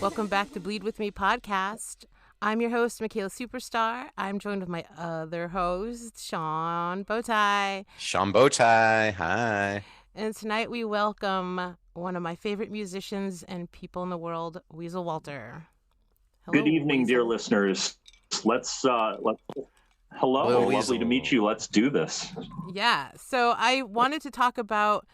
Welcome back to Bleed With Me podcast. I'm your host, Micaela Superstar. I'm joined with my other host, Sean Bowtie. Sean Bowtie, hi. And tonight we welcome one of my favorite musicians and people in the world, Weasel Walter. Hello, good evening, Weasel. Dear listeners. Hello, lovely to meet you. Let's do this. Yeah, so I wanted to talk about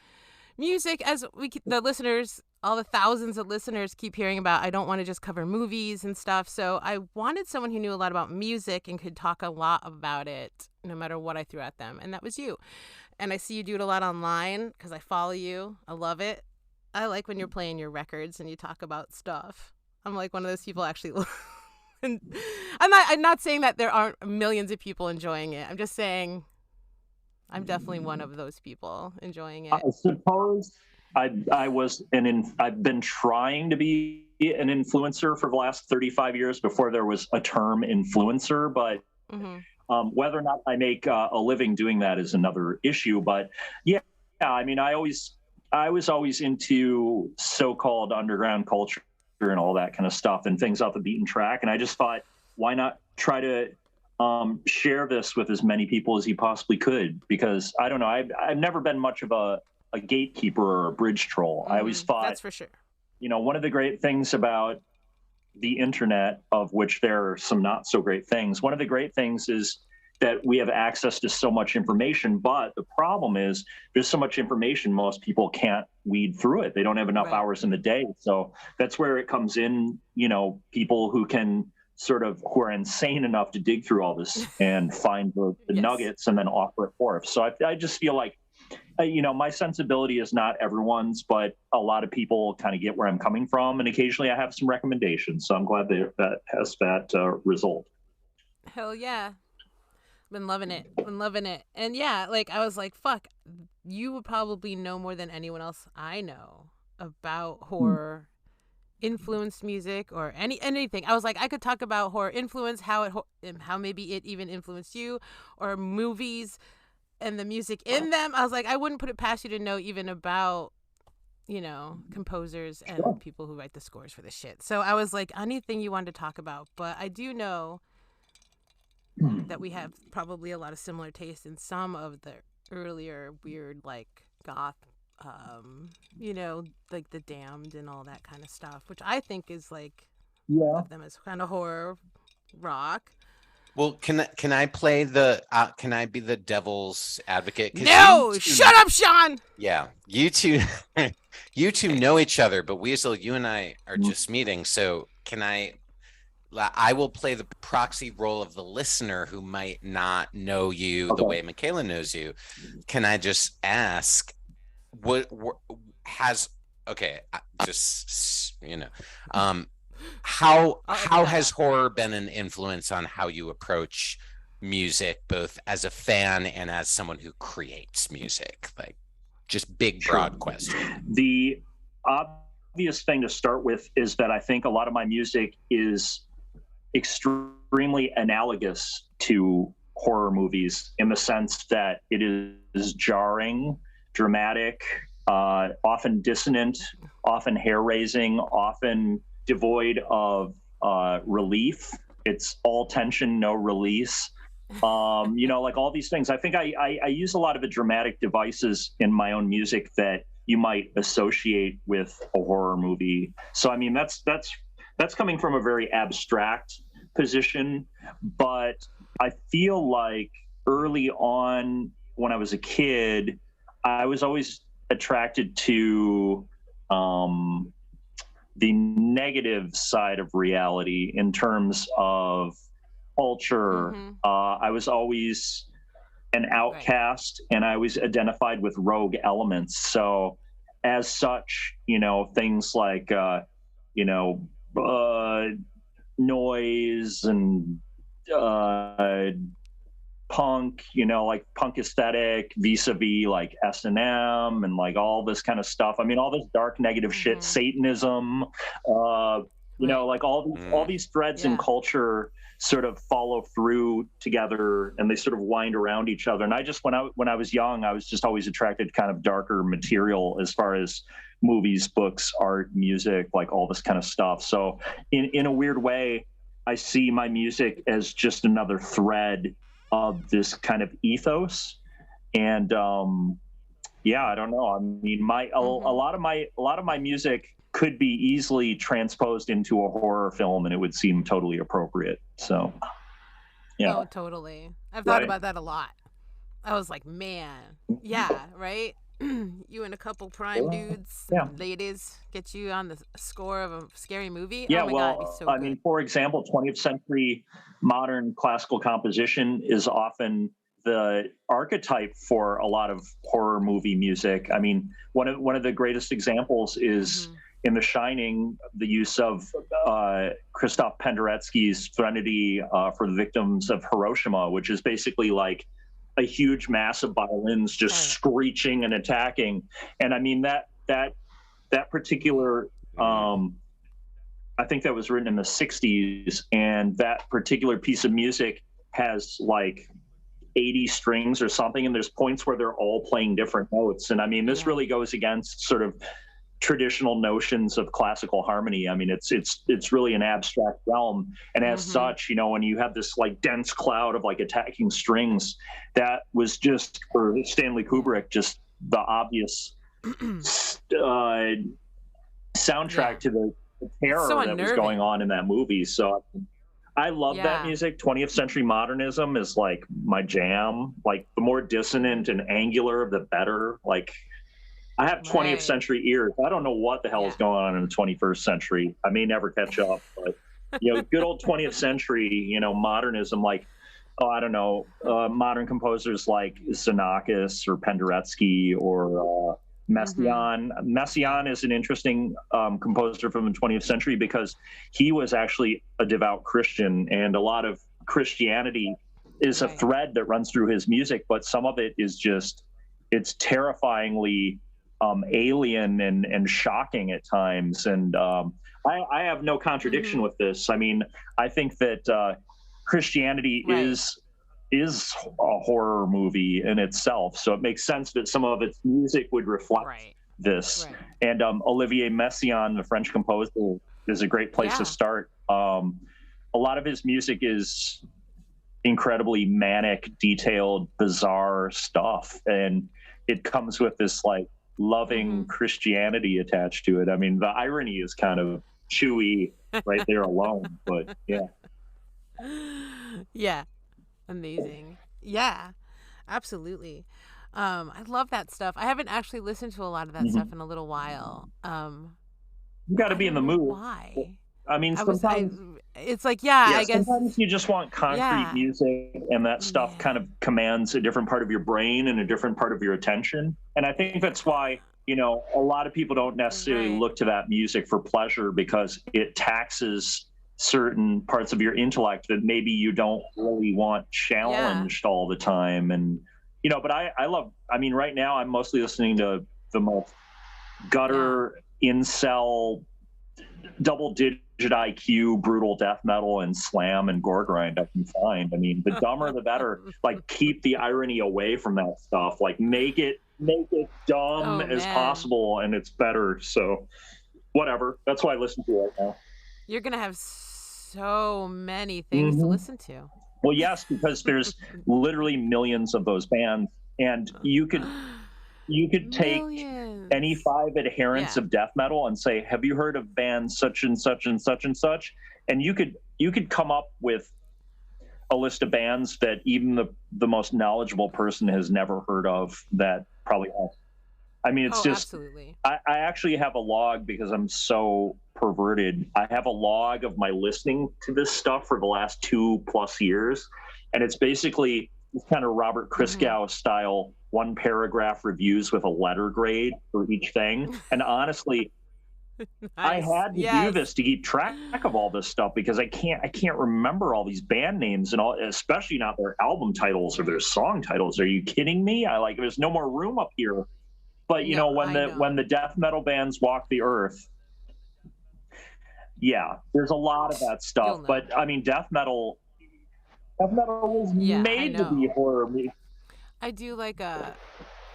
music as the listeners, all the thousands of listeners keep hearing about. I don't want to just cover movies and stuff. So I wanted someone who knew a lot about music and could talk a lot about it no matter what I threw at them. And that was you. And I see you do it a lot online because I follow you. I love it. I like when you're playing your records and you talk about stuff. I'm like one of those people actually. And I'm not saying that there aren't millions of people enjoying it. I'm just saying I'm definitely one of those people enjoying it. I suppose I've been trying to be an influencer for the last 35 years before there was a term influencer, but whether or not I make a living doing that is another issue. But yeah, I mean, I was always into so-called underground culture and all that kind of stuff and things off the beaten track. And I just thought, why not try to share this with as many people as you possibly could? Because I don't know, I've never been much of a gatekeeper or a bridge troll. I always thought, that's for sure. You know, one of the great things about the internet, of which there are some not so great things, one of the great things is that we have access to so much information, but the problem is there's so much information, most people can't weed through it. They don't have enough hours in the day. So that's where it comes in, you know, people who are insane enough to dig through all this and find the nuggets and then offer it forth. So I just feel like, you know, my sensibility is not everyone's, but a lot of people kind of get where I'm coming from. And occasionally I have some recommendations. So I'm glad that has that result. Hell yeah. Been loving it. And yeah, like I was like, fuck, you would probably know more than anyone else I know about horror influenced music or anything. I was like, I could talk about horror influence, how maybe it even influenced you, or movies and the music in them. I was like, I wouldn't put it past you to know even about, you know, composers and people who write the scores for this shit. So I was like, anything you wanted to talk about. But I do know that we have probably a lot of similar taste in some of the earlier weird, like goth, you know, like The Damned and all that kind of stuff, which I think is like, of them as kind of horror rock. Well, can I play can I be the devil's advocate? No, shut up, Sean. Yeah, you two know each other, but Weasel, you and I are just meeting. So I will play the proxy role of the listener who might not know you the way Micaela knows you. Can I just ask, how has horror been an influence on how you approach music, both as a fan and as someone who creates music? Like, just big, broad question. The obvious thing to start with is that I think a lot of my music is extremely analogous to horror movies in the sense that it is jarring, dramatic, often dissonant, often hair-raising, often devoid of relief. It's all tension, no release. You know, like all these things. I think I use a lot of the dramatic devices in my own music that you might associate with a horror movie. So I mean, that's coming from a very abstract position, but I feel like early on when I was a kid, I was always attracted to the negative side of reality in terms of culture. I was always an outcast, and I was identified with rogue elements. So as such, you know, things like, you know, noise and punk, you know, like punk aesthetic vis-a-vis like S&M and like all this kind of stuff. I mean, all this dark negative shit, Satanism, You know, like all these threads in culture sort of follow through together, and they sort of wind around each other. And I just, when I was young, I was just always attracted to kind of darker material as far as movies, books, art, music, like all this kind of stuff. So in a weird way, I see my music as just another thread of this kind of ethos. And yeah, I don't know. I mean, a lot of my music could be easily transposed into a horror film, and it would seem totally appropriate. So, yeah. Oh, totally. I've thought about that a lot. I was like, man, yeah, right? You and a couple prime dudes, ladies, get you on the score of a scary movie. Yeah, oh my God, it'd be so I good. mean, for example, 20th century modern classical composition is often the archetype for a lot of horror movie music. I mean, one of the greatest examples is in The Shining, the use of Krzysztof Penderecki's Threnody for the Victims of Hiroshima, which is basically like a huge mass of violins just screeching and attacking. And I mean, that particular, I think that was written in the 60s, and that particular piece of music has like 80 strings or something, and there's points where they're all playing different notes. And I mean, this really goes against sort of traditional notions of classical harmony. I mean, it's really an abstract realm, and as such, you know, when you have this like dense cloud of like attacking strings, that was just for Stanley Kubrick just the obvious soundtrack to the terror that was going on in that movie. So I love that music. 20th century modernism is like my jam. Like the more dissonant and angular, the better. Like I have 20th century ears. I don't know what the hell is going on in the 21st century. I may never catch up, but you know, good old 20th century, you know, modernism, like, I don't know, modern composers like Xenakis or Penderecki or Messiaen. Messiaen is an interesting composer from the 20th century because he was actually a devout Christian, and a lot of Christianity is a thread that runs through his music, but some of it is just, it's terrifyingly alien and shocking at times. And I have no contradiction with this. I mean, I think that Christianity is a horror movie in itself, so it makes sense that some of its music would reflect this. And Olivier Messiaen, the French composer, is a great place to start. A lot of his music is incredibly manic, detailed, bizarre stuff, and it comes with this like loving Christianity attached to it. I mean, the irony is kind of chewy right there alone, but yeah, amazing. Yeah, absolutely. I love that stuff. I haven't actually listened to a lot of that stuff in a little while. You got to be in the mood. Why? I mean, sometimes it's like, I guess sometimes you just want concrete music, and that stuff kind of commands a different part of your brain and a different part of your attention. And I think that's why, you know, a lot of people don't necessarily look to that music for pleasure, because it taxes certain parts of your intellect that maybe you don't really want challenged all the time. And, you know, but I love, I mean, right now I'm mostly listening to the most gutter, incel, double-digit IQ, brutal death metal and slam and gore grind I can find. I mean, the dumber the better. Like, keep the irony away from that stuff. Like, make it dumb as possible, and it's better. So, whatever. That's what I listen to right now. You're gonna have so many things to listen to. Well, yes, because there's literally millions of those bands, and you could take any 5 adherents of death metal and say, have you heard of bands such and such and such and such? And you could come up with a list of bands that even the most knowledgeable person has never heard of, that probably has. I mean, it's just, absolutely. I actually have a log, because I'm so perverted. I have a log of my listening to this stuff for the last 2+ years. And it's basically kind of Robert Christgau style, 1-paragraph reviews with a letter grade for each thing. And honestly, I had to do this to keep track of all this stuff, because I can't remember all these band names, and all, especially not their album titles or their song titles. Are you kidding me? There's no more room up here. But you know, when the death metal bands walk the earth, Yeah, there's a lot of that stuff. But I mean, death metal was made to be horror. I do like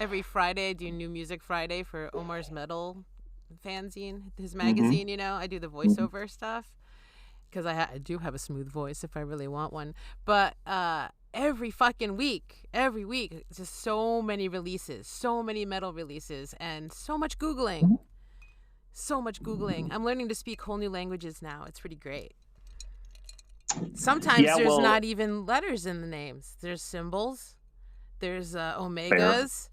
every Friday I do New Music Friday for Omar's Metal fanzine, his magazine. You know, I do the voiceover stuff because I do have a smooth voice if I really want one. But every week, just so many releases, so many metal releases, and so much Googling. I'm learning to speak whole new languages now. It's pretty great. Sometimes there's not even letters in the names. There's symbols. There's omegas.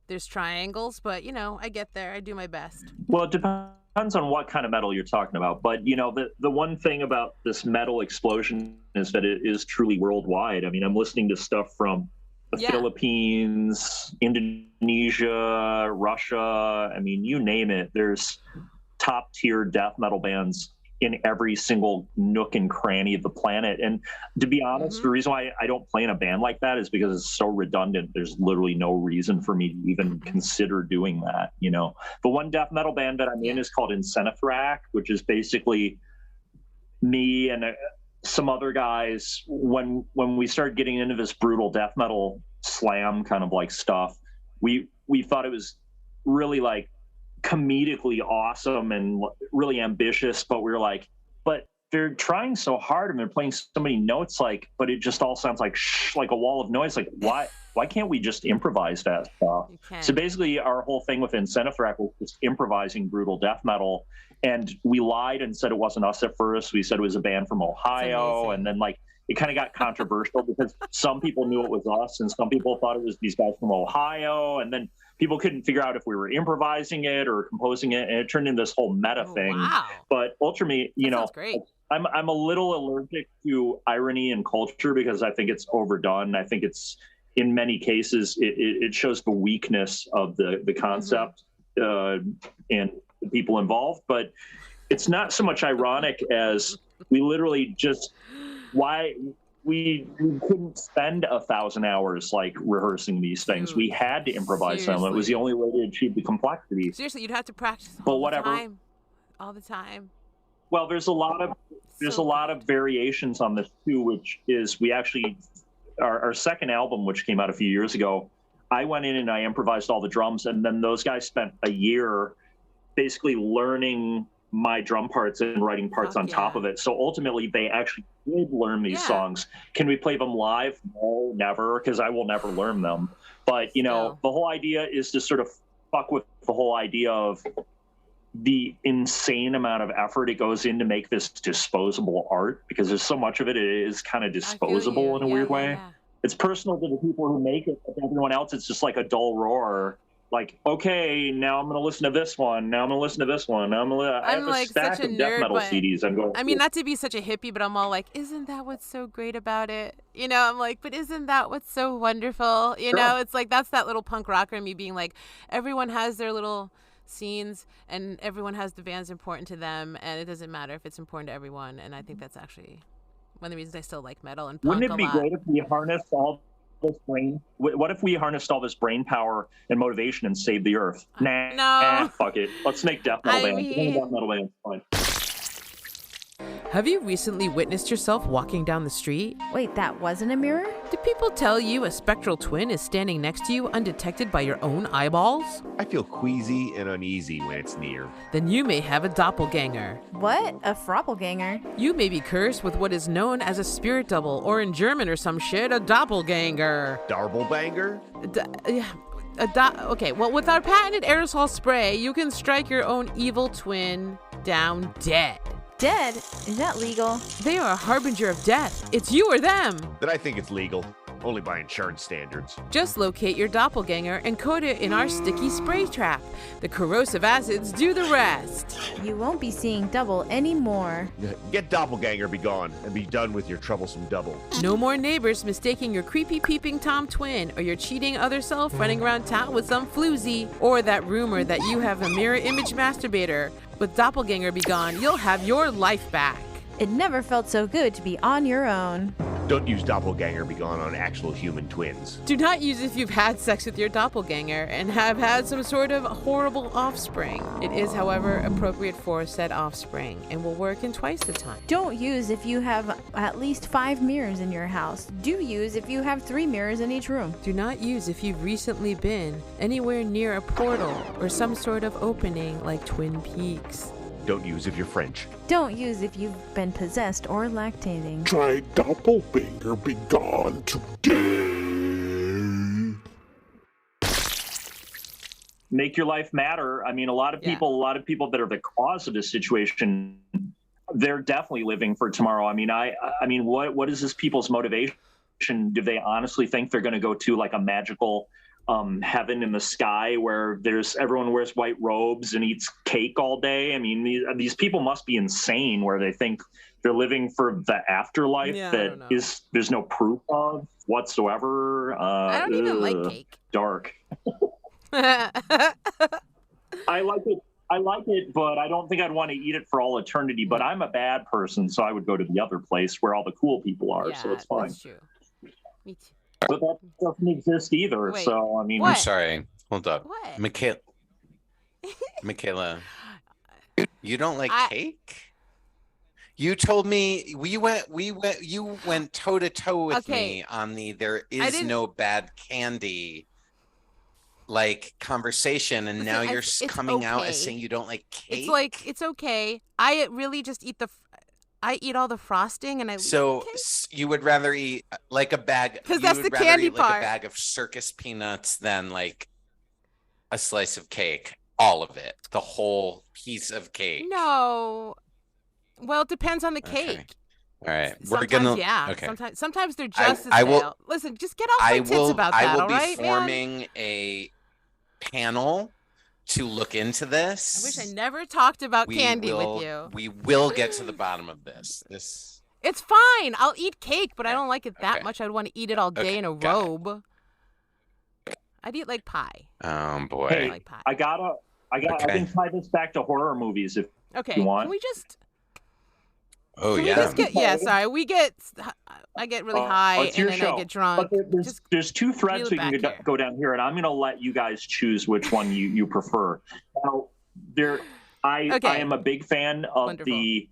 There's triangles. But, you know, I get there. I do my best. Well, it depends on what kind of metal you're talking about. But, you know, the one thing about this metal explosion is that it is truly worldwide. I mean, I'm listening to stuff from the Philippines, Indonesia, Russia. I mean, you name it. There's top tier death metal bands in every single nook and cranny of the planet. And to be honest, the reason why I don't play in a band like that is because it's so redundant. There's literally no reason for me to even consider doing that, you know. The one death metal band that I'm in is called Incenithrak, which is basically me and some other guys. When we started getting into this brutal death metal slam kind of like stuff, we thought it was really like comedically awesome and really ambitious, but we were like, but they're trying so hard and they're playing so many notes, like, but it just all sounds like like a wall of noise. Like, why can't we just improvise that stuff? So basically our whole thing with Incenithrak was just improvising brutal death metal, and we lied and said it wasn't us at first. We said it was a band from Ohio, and then like it kind of got controversial because some people knew it was us and some people thought it was these guys from Ohio, and then people couldn't figure out if we were improvising it or composing it, and it turned into this whole meta thing. Wow. But ultimately, you know, I'm a little allergic to irony in culture because I think it's overdone. I think it's, in many cases, it shows the weakness of the concept and the people involved. But it's not so much ironic as we literally just we couldn't spend 1,000 hours like rehearsing these things. We had to improvise them. It was the only way to achieve the complexity. Seriously, you'd have to practice all the time. Well, there's a lot of variations on this too, which is we actually our second album, which came out a few years ago. I went in and I improvised all the drums, and then those guys spent a year basically learning my drum parts and writing parts on top of it. So ultimately they actually did learn these songs. Can we play them live? No, never, because I will never learn them. But, you know, the whole idea is to sort of fuck with the whole idea of the insane amount of effort it goes in to make this disposable art, because there's so much of it is kind of disposable in a weird way. It's personal to the people who make it, but everyone else, it's just like a dull roar. Like, okay, now I'm going to listen to this one. Now I'm going to listen to this one. Now I have like a stack of death metal CDs. I mean, not to be such a hippie, but I'm all like, isn't that what's so great about it? You know, I'm like, but isn't that what's so wonderful? You know, it's like, that's that little punk rocker in me being like, everyone has their little scenes and everyone has the band's important to them, and it doesn't matter if it's important to everyone. And I think that's actually one of the reasons I still like metal and punk. Wouldn't it be great if we harnessed all this brain? What if we harnessed all this brain power and motivation and saved the earth? Nah, fuck it. Let's make death metal bands. Death metal bands, fine. Have you recently witnessed yourself walking down the street? Wait, that wasn't a mirror? Do people tell you a spectral twin is standing next to you undetected by your own eyeballs? I feel queasy and uneasy when it's near. Then you may have a doppelganger. What? A froppelganger? You may be cursed with what is known as a spirit double, or in German or some shit, a doppelganger. Darbelbanger? Okay, well, with our patented aerosol spray, you can strike your own evil twin down dead. Dead? Is that legal? They are a harbinger of death. It's you or them. Then I think it's legal. Only by insurance standards. Just locate your doppelganger and coat it in our sticky spray trap. The corrosive acids do the rest. You won't be seeing double anymore. Get doppelganger, be gone, and be done with your troublesome double. No more neighbors mistaking your creepy peeping Tom twin, or your cheating other self running around town with some floozy, or that rumor that you have a mirror image masturbator. With Doppelganger be gone, you'll have your life back. It never felt so good to be on your own. Don't use doppelganger be gone on actual human twins. Do not use if you've had sex with your doppelganger and have had some sort of horrible offspring. It is, however, appropriate for said offspring and will work in twice the time. Don't use if you have at least 5 mirrors in your house. Do use if you have 3 mirrors in each room. Do not use if you've recently been anywhere near a portal or some sort of opening like Twin Peaks. Don't use if you're French. Don't use if you've been possessed or lactating. Try doppelganger be gone today. Make your life matter. I mean, a lot of people that are the cause of this situation, they're definitely living for tomorrow. I mean, what is this people's motivation? Do they honestly think they're going to go to like a magical heaven in the sky where everyone wears white robes and eats cake all day? I mean, these people must be insane where they think they're living for the afterlife there's no proof of whatsoever. I don't even like cake. Dark. I like it, but I don't think I'd want to eat it for all eternity. But I'm a bad person, so I would go to the other place where all the cool people are. Yeah, so it's fine. That's true. Me too. But that doesn't exist either. Wait, so I mean, what? I'm sorry. Hold up. What? Micaela, you don't like cake? You told me you went toe to toe with me on the there is no bad candy like conversation, and now you're coming out as saying you don't like cake. It's like it's okay. I really just eat I eat all the frosting, and you would rather eat like a bag because that's the candy part. Like a bag of circus peanuts than like a slice of cake, all of it, the whole piece of cake. No, well, it depends on the cake. All right, Sometimes they're just as stale. Listen, just get off my tits about that. I will all right, be forming a panel to look into this. I wish I never talked about candy with you. We will get to the bottom of this. It's fine. I'll eat cake, but I don't like it that much. I'd want to eat it all day in a robe. I'd eat like pie. Oh boy. Hey, like pie. I can tie this back to horror movies if you want. Can we just? Oh Can yeah. we just get, sorry. I get really high and then I get drunk. But there's 2 threads we can go down here, and I'm going to let you guys choose which one you prefer. Now, I am a big fan of the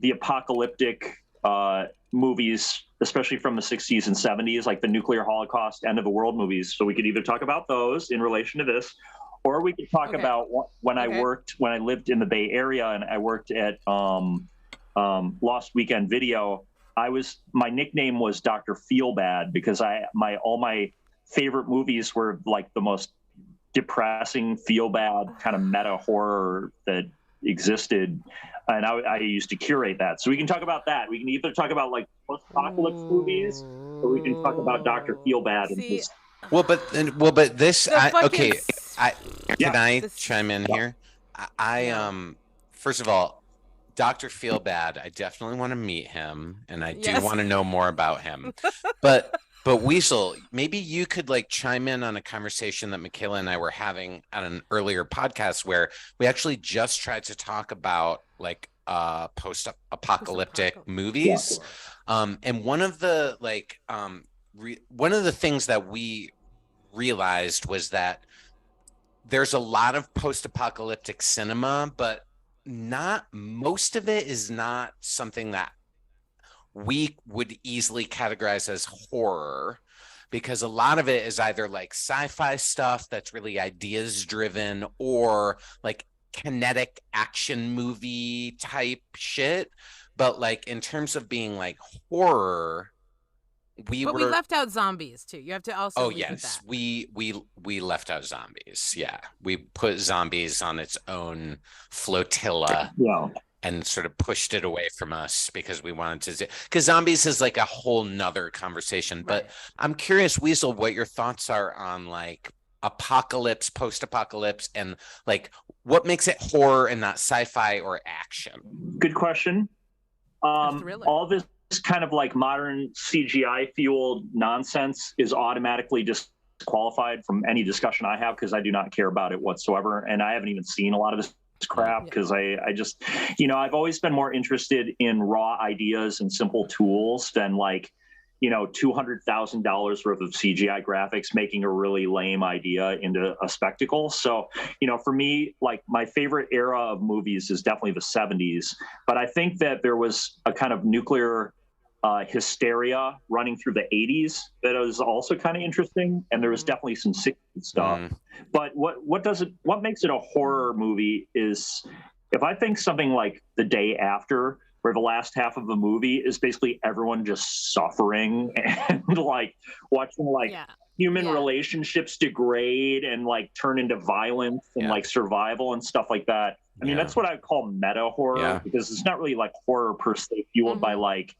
apocalyptic movies, especially from the 60s and 70s, like the nuclear holocaust, end of the world movies. So we could either talk about those in relation to this, or we could talk about when I lived in the Bay Area and I worked at Lost Weekend Video. My nickname was Dr. Feelbad because all my favorite movies were like the most depressing, feel bad kind of meta horror that existed, and I used to curate that. So we can talk about that. We can either talk about like post-apocalypse movies, or we can talk about Dr. Feelbad. But this can I chime in here? First of all, Dr. Feelbad, I definitely want to meet him, and I do want to know more about him. But Weasel, maybe you could like chime in on a conversation that Micaela and I were having on an earlier podcast where we actually just tried to talk about like post-apocalyptic movies. And one of the things that we realized was that there's a lot of post-apocalyptic cinema, but not most of it is not something that we would easily categorize as horror, because a lot of it is either like sci-fi stuff that's really ideas driven or like kinetic action movie type shit. But like in terms of being like horror, we left out zombies too. You have to also. Oh yes, we left out zombies. Yeah, we put zombies on its own flotilla. Yeah. And sort of pushed it away from us because we wanted to. Because zombies is like a whole nother conversation. But Right. I'm curious, Weasel, what your thoughts are on like apocalypse, post-apocalypse, and like what makes it horror and not sci-fi or action? Good question. All this kind of like modern CGI fueled nonsense is automatically disqualified from any discussion I have because I do not care about it whatsoever, and I haven't even seen a lot of this crap because I just, I've always been more interested in raw ideas and simple tools than like, $200,000 worth of CGI graphics making a really lame idea into a spectacle. So, for me, like my favorite era of movies is definitely the 70s. But I think that there was a kind of nuclear hysteria running through the 80s that was also kind of interesting. And there was definitely some 60s stuff. But what makes it a horror movie is if I think something like The Day After, where the last half of the movie is basically everyone just suffering and like watching like human relationships degrade and like turn into violence and like survival and stuff like that. I mean, that's what I call meta horror because it's not really like horror per se fueled by like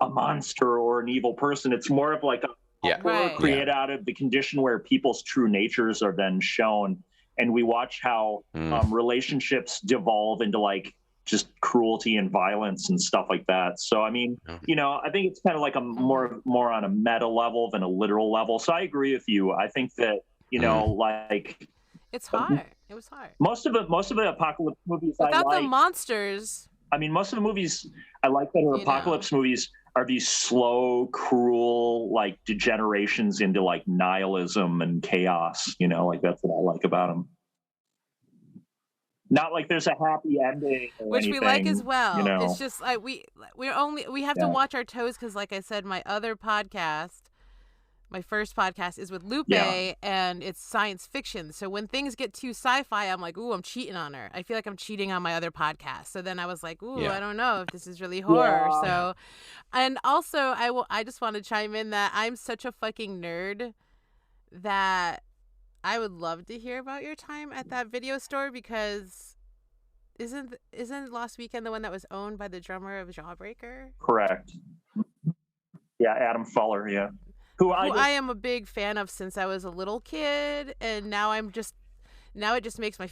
a monster or an evil person. It's more of like a horror created out of the condition where people's true natures are then shown. And we watch how relationships devolve into like just cruelty and violence and stuff like that. So, I mean, I think it's kind of like a more on a meta level than a literal level. So I agree with you. I think that, like it's hard. It was hard. Most of the apocalypse movies without the monsters. I mean, most of the movies I like that are apocalypse movies are these slow, cruel, like degenerations into like nihilism and chaos, like that's what I like about them. Not like there's a happy ending, which anything, we like as well. It's just like we have to watch our toes because, like I said, my first podcast is with Lupe, and it's science fiction. So when things get too sci-fi, I'm like, ooh, I'm cheating on her. I feel like I'm cheating on my other podcast. So then I was like, ooh, I don't know if this is really horror. So, and also I just want to chime in that I'm such a fucking nerd that I would love to hear about your time at that video store because isn't Last Weekend the one that was owned by the drummer of Jawbreaker? Correct. Yeah, Adam Fowler, Who I am a big fan of since I was a little kid, and now it just makes my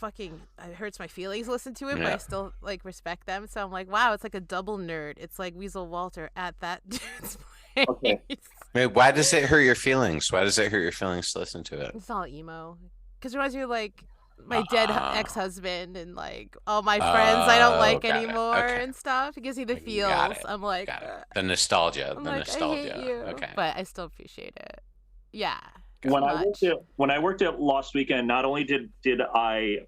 it hurts my feelings to listen to it, but I still like respect them. So I'm like, wow, it's like a double nerd. It's like Weasel Walter at that dude's place. Okay. Wait, why does it hurt your feelings? Why does it hurt your feelings to listen to it? It's all emo. Because it reminds me of like my dead ex-husband and like all my friends I don't like anymore and stuff. It gives me the feels. I'm like the nostalgia. I'm like, I hate you. Okay. But I still appreciate it. Yeah. When I worked at Lost Weekend, not only did I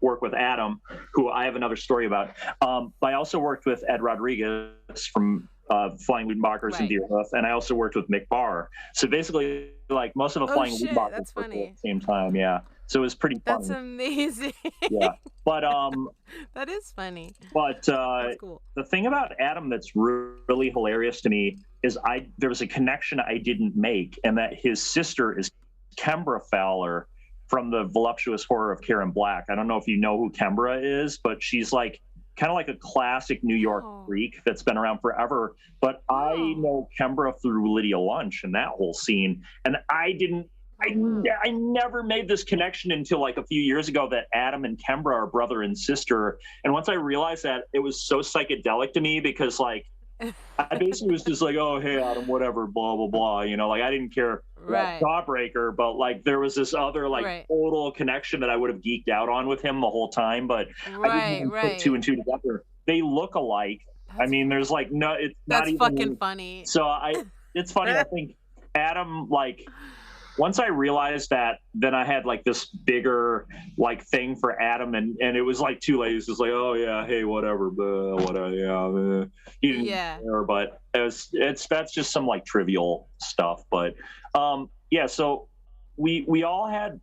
work with Adam, who I have another story about, but I also worked with Ed Rodriguez from Flying Weedenbachers and Deer Hoof, and I also worked with Mick Barr. So basically, like most of the Flying Weedenbachers worked at the same time. Yeah. So it was pretty funny. That's amazing. Yeah. But that is funny. But that's cool. The thing about Adam that's really hilarious to me is there was a connection I didn't make, and that his sister is Kembra Fowler from the Voluptuous Horror of Karen Black. I don't know if you know who Kembra is, but she's like kind of like a classic New York freak that's been around forever. But I know Kembra through Lydia Lunch and that whole scene, and I never made this connection until like a few years ago that Adam and Kembra are brother and sister. And once I realized that, it was so psychedelic to me because like I basically was just like, oh, hey, Adam, whatever, blah, blah, blah. Like I didn't care about Jawbreaker, but like there was this other like total connection that I would have geeked out on with him the whole time. But I didn't even put two and two together. They look alike. I mean, there's like no, it's that's not even fucking funny. So it's funny. I think Adam, like, once I realized that, then I had like this bigger like thing for Adam, and it was like too late. It was just like, oh yeah, hey, whatever, whatever, he didn't care, but that's just some like trivial stuff. But so we all had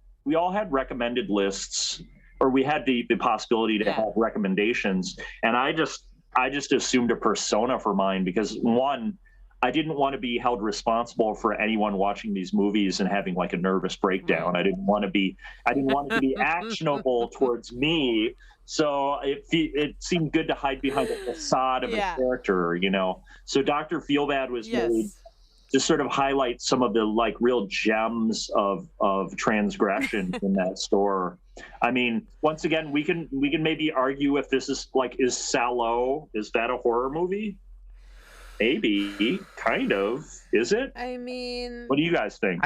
recommended lists, or we had the possibility to have recommendations, and I just assumed a persona for mine because one, I didn't want to be held responsible for anyone watching these movies and having like a nervous breakdown. I didn't want to be actionable towards me. So it seemed good to hide behind the facade of a character, So Dr. Feelbad was made to sort of highlight some of the like real gems of transgression in that store. I mean, once again, we can maybe argue if this is Salo, is that a horror movie? Maybe, kind of. Is it? I mean, What do you guys think?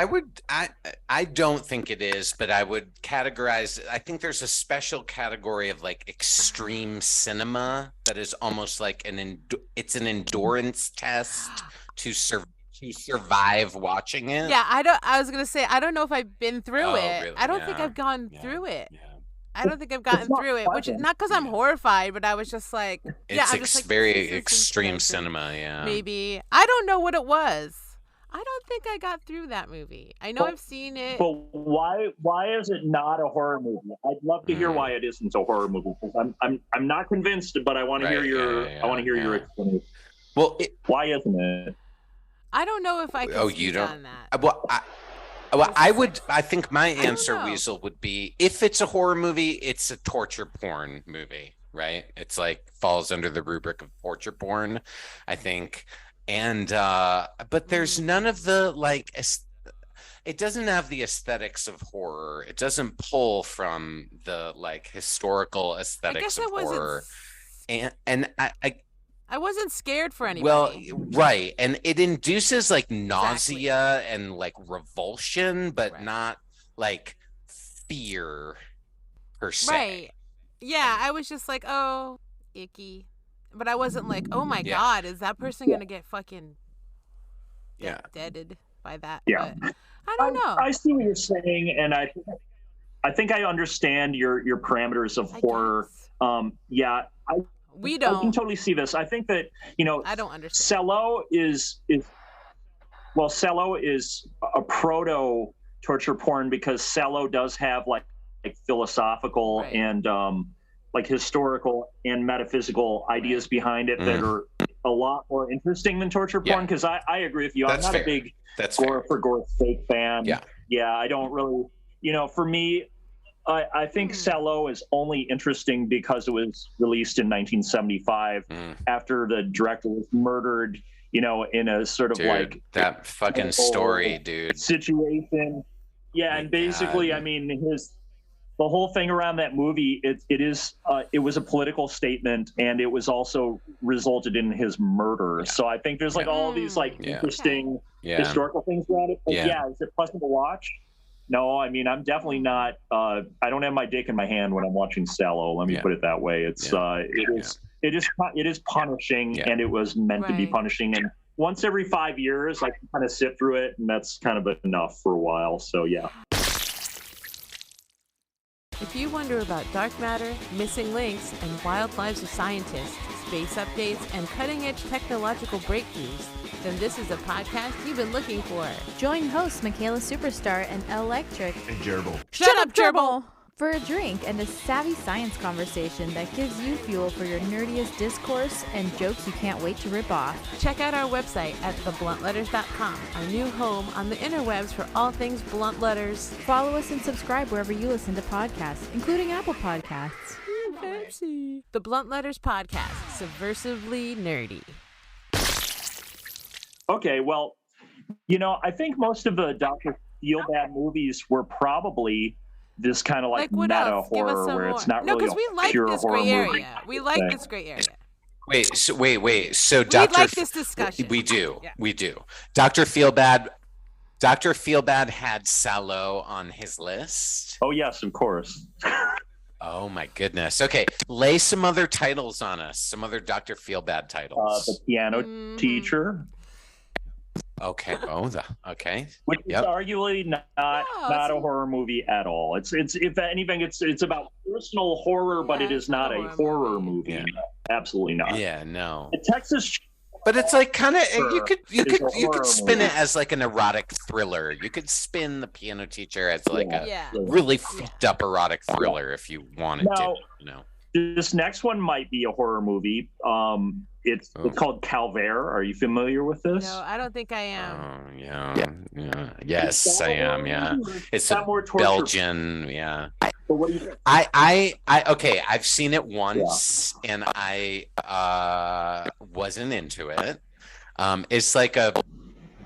I don't think it is, but I would categorize. I think there's a special category of like extreme cinema that is almost like it's an endurance test to survive watching it. yeah, I was gonna say I don't know if I've been through it. Really? I don't think Yeah. I've gone Yeah. through it. Yeah. I don't think I've gotten not through it, which is pleasant. not because I'm horrified, but I was just like, It's I'm just like, very this is extreme intense, and cinema, yeah. Maybe I don't know what it was. I don't think I got through that movie. I know Well- I've seen it. But why is it not a horror movie? I'd love to hear why it isn't a horror movie. Because I'm not convinced, but I want to hear your explanation. Well, Why isn't it? I don't know if I can Oh, speak you don't? on that. I think my don't answer, know. Weasel, would be if it's a horror movie, it's a torture porn movie, right? It's like falls under the rubric of torture porn, I think. And but there's none of the like it doesn't have the aesthetics of horror. It doesn't pull from the like historical I aesthetics guess of horror. And I wasn't scared for anybody. well, right. And it induces like nausea and like revulsion, but Right. not like fear per se. Right. Yeah, I was just like, oh, icky. But I wasn't like, oh my Yeah. God, is that person going to get fucking Yeah. deaded by that? Yeah. But I don't know. I see what you're saying, and I think I understand your parameters of I horror. guess. Yeah, We I can don't. totally see this. I think that I don't understand. Salo is a proto torture porn because Salo does have like philosophical Right. and like historical and metaphysical ideas behind it that are a lot more interesting than torture porn. Yeah. Because I agree with you. That's I'm not fair. a big That's gore fair. for gore sake fan. Yeah. I don't really. For me, I think Salo is only interesting because it was released in 1975 after the director was murdered, in a sort of Dude, like that fucking whole story, dude. situation. Yeah, My and basically, God. I mean, the whole thing around that movie, it was a political statement, and it was also resulted in his murder. Yeah. So I think there's like all these like Yeah. interesting Yeah. historical things around it. But Yeah. is it pleasant to watch? No, I mean, I'm definitely not. I don't have my dick in my hand when I'm watching Salo. Let me Yeah. put it that way. It's it is punishing, Yeah. and it was meant to be Right. punishing. And once every 5 years, I can kind of sit through it, and that's kind of enough for a while. So yeah. If you wonder about dark matter, missing links, and wild lives of scientists, space updates, and cutting-edge technological breakthroughs, then this is a podcast you've been looking for. Join hosts Micaela Superstar and Electric And Gerbil. Shut up, Gerbil! for a drink and a savvy science conversation that gives you fuel for your nerdiest discourse and jokes you can't wait to rip off. Check out our website at thebluntletters.com, our new home on the interwebs for all things blunt letters. Follow us and subscribe wherever you listen to podcasts, including Apple Podcasts. Fancy. The Blunt Letters Podcast, subversively nerdy. Okay, well, I think most of the Dr. Feelbad movies were probably this kind of like what meta else? Give us horror some where more. it's not No, really because we a like pure this horror gray movie. area. We like thing. this gray area. Wait. So We Dr. like this discussion. We do. Yeah. We do. Dr. Feelbad had Salo on his list. Oh yes, of course. Oh my goodness. Okay, lay some other titles on us. Some other Dr. Feelbad titles. The piano Mhm. teacher, Okay. Okay. which Yep. is arguably not it's a a- horror movie at all. It's if anything, it's about personal horror, but Yeah, it is it's not not a a horror horror movie. Yeah. Absolutely not. Yeah. No. The Texas. But it's like kind of you Sure. could It's a you horror could spin movie. it as like an erotic thriller. You could spin the piano teacher as like a Yeah. really fucked up erotic thriller if you wanted Now- to. This next one might be a horror movie. It's Oh. called Calvare. Are you familiar with this? No, I don't think I am. Oh yeah. Yes, I am. Yeah, it's Got a more torture. Belgian. Yeah. But what do you think? I okay. I've seen it once and I wasn't into it. It's like a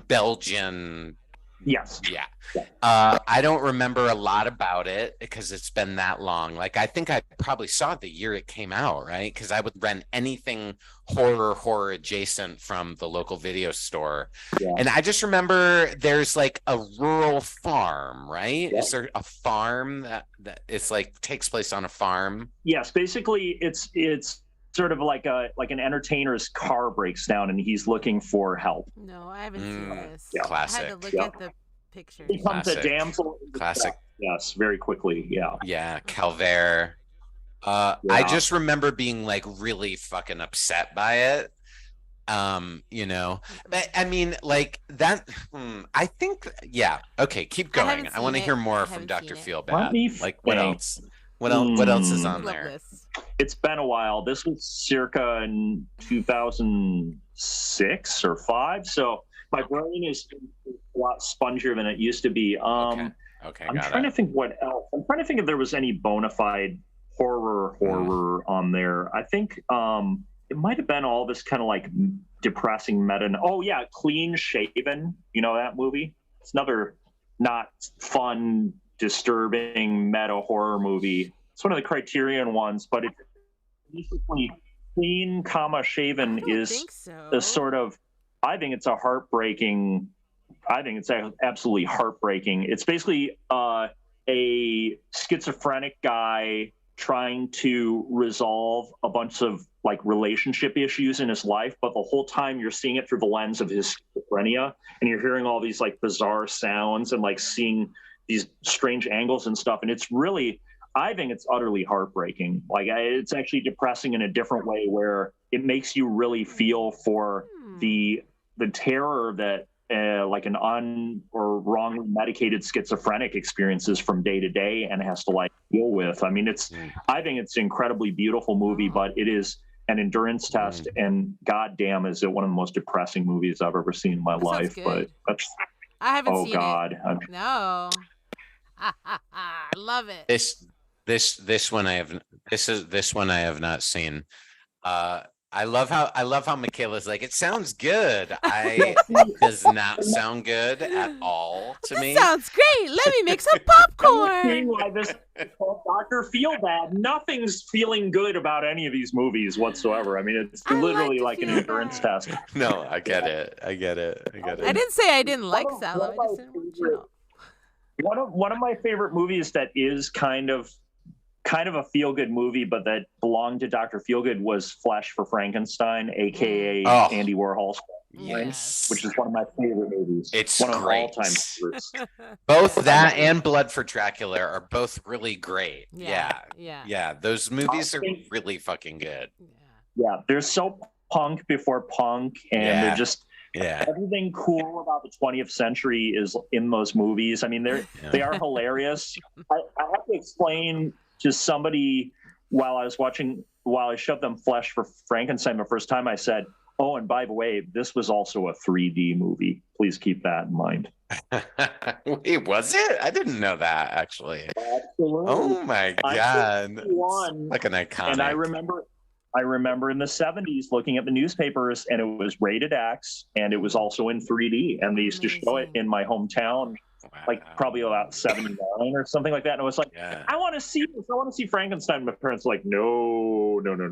Belgian Yes. Yeah. I don't remember a lot about it because it's been that long. Like, I think I probably saw it the year it came out, right? Because I would rent anything horror adjacent from the local video store. Yeah. And I just remember there's like a rural farm, right? Yeah. Is there a farm that it's like takes place on a farm? Yes, basically it's sort of like an entertainer's car breaks down and he's looking for help. No, I haven't seen this. Yeah. Classic. I had to look at the pictures. He becomes a Classic. damsel in distress. Classic. Yes, very quickly. Yeah. Yeah, Calvare. I just remember being like really fucking upset by it. You know, but I mean, like that. I think, yeah. Okay, keep going. I want to hear more from Dr. Feelbad. Like, what else? What else is on there? This. It's been a while. This was circa in 2006 or 5. So my brain is a lot spongier than it used to be. Okay, I'm trying to think what else. I'm trying to think if there was any bona fide horror on there. I think it might have been all this kind of like depressing meta. Oh yeah, Clean Shaven. You know that movie? It's another not fun, disturbing meta horror movie. It's one of the Criterion ones, but it's basically Clean, Shaven is a sort of. I think it's absolutely heartbreaking. It's basically a schizophrenic guy trying to resolve a bunch of like relationship issues in his life, but the whole time you're seeing it through the lens of his schizophrenia, and you're hearing all these like bizarre sounds and like seeing these strange angles and stuff. And it's really, I think it's utterly heartbreaking. Like it's actually depressing in a different way where it makes you really feel for the terror that like an or wrongly medicated schizophrenic experiences from day to day and has to like deal with. I mean, I think it's an incredibly beautiful movie, but it is an endurance test, and goddamn, is it one of the most depressing movies I've ever seen in my life. But I haven't seen it. No. I love it. This one I have not seen. I love how Micaela's like, it sounds good. Does not sound good at all to me. Sounds great. Let me make some popcorn. Why this is called Dr. Feelbad. Nothing's feeling good about any of these movies whatsoever. I mean, it's literally like an endurance test. No, I get it. I didn't say I didn't like Salo. I just didn't want you to know. One of my favorite movies that is kind of a feel-good movie, but that belonged to Dr. Feelgood was For Frankenstein, aka Andy Warhol's Yes. which is one of my favorite movies. It's one great. Of all-time favorites. Both that and For Dracula are both really great. Yeah. Those movies are really fucking good. Yeah, they're so punk before punk, and they're just everything cool about the 20th century is in those movies. I mean, they are hilarious. I have to explain to somebody while I shoved them For Frankenstein the first time, I said, oh, and by the way, this was also a 3D movie. Please keep that in mind. Wait, was it? I didn't know that, actually. Absolutely. Oh my God. Like an iconic. And I remember in the 70s looking at the newspapers, and it was rated X, and it was also in 3D, and they used to show it in my hometown. Wow. Like probably about 79 or something like that. And I was like, I want to see this. I want to see Frankenstein. My parents were like, no. You're not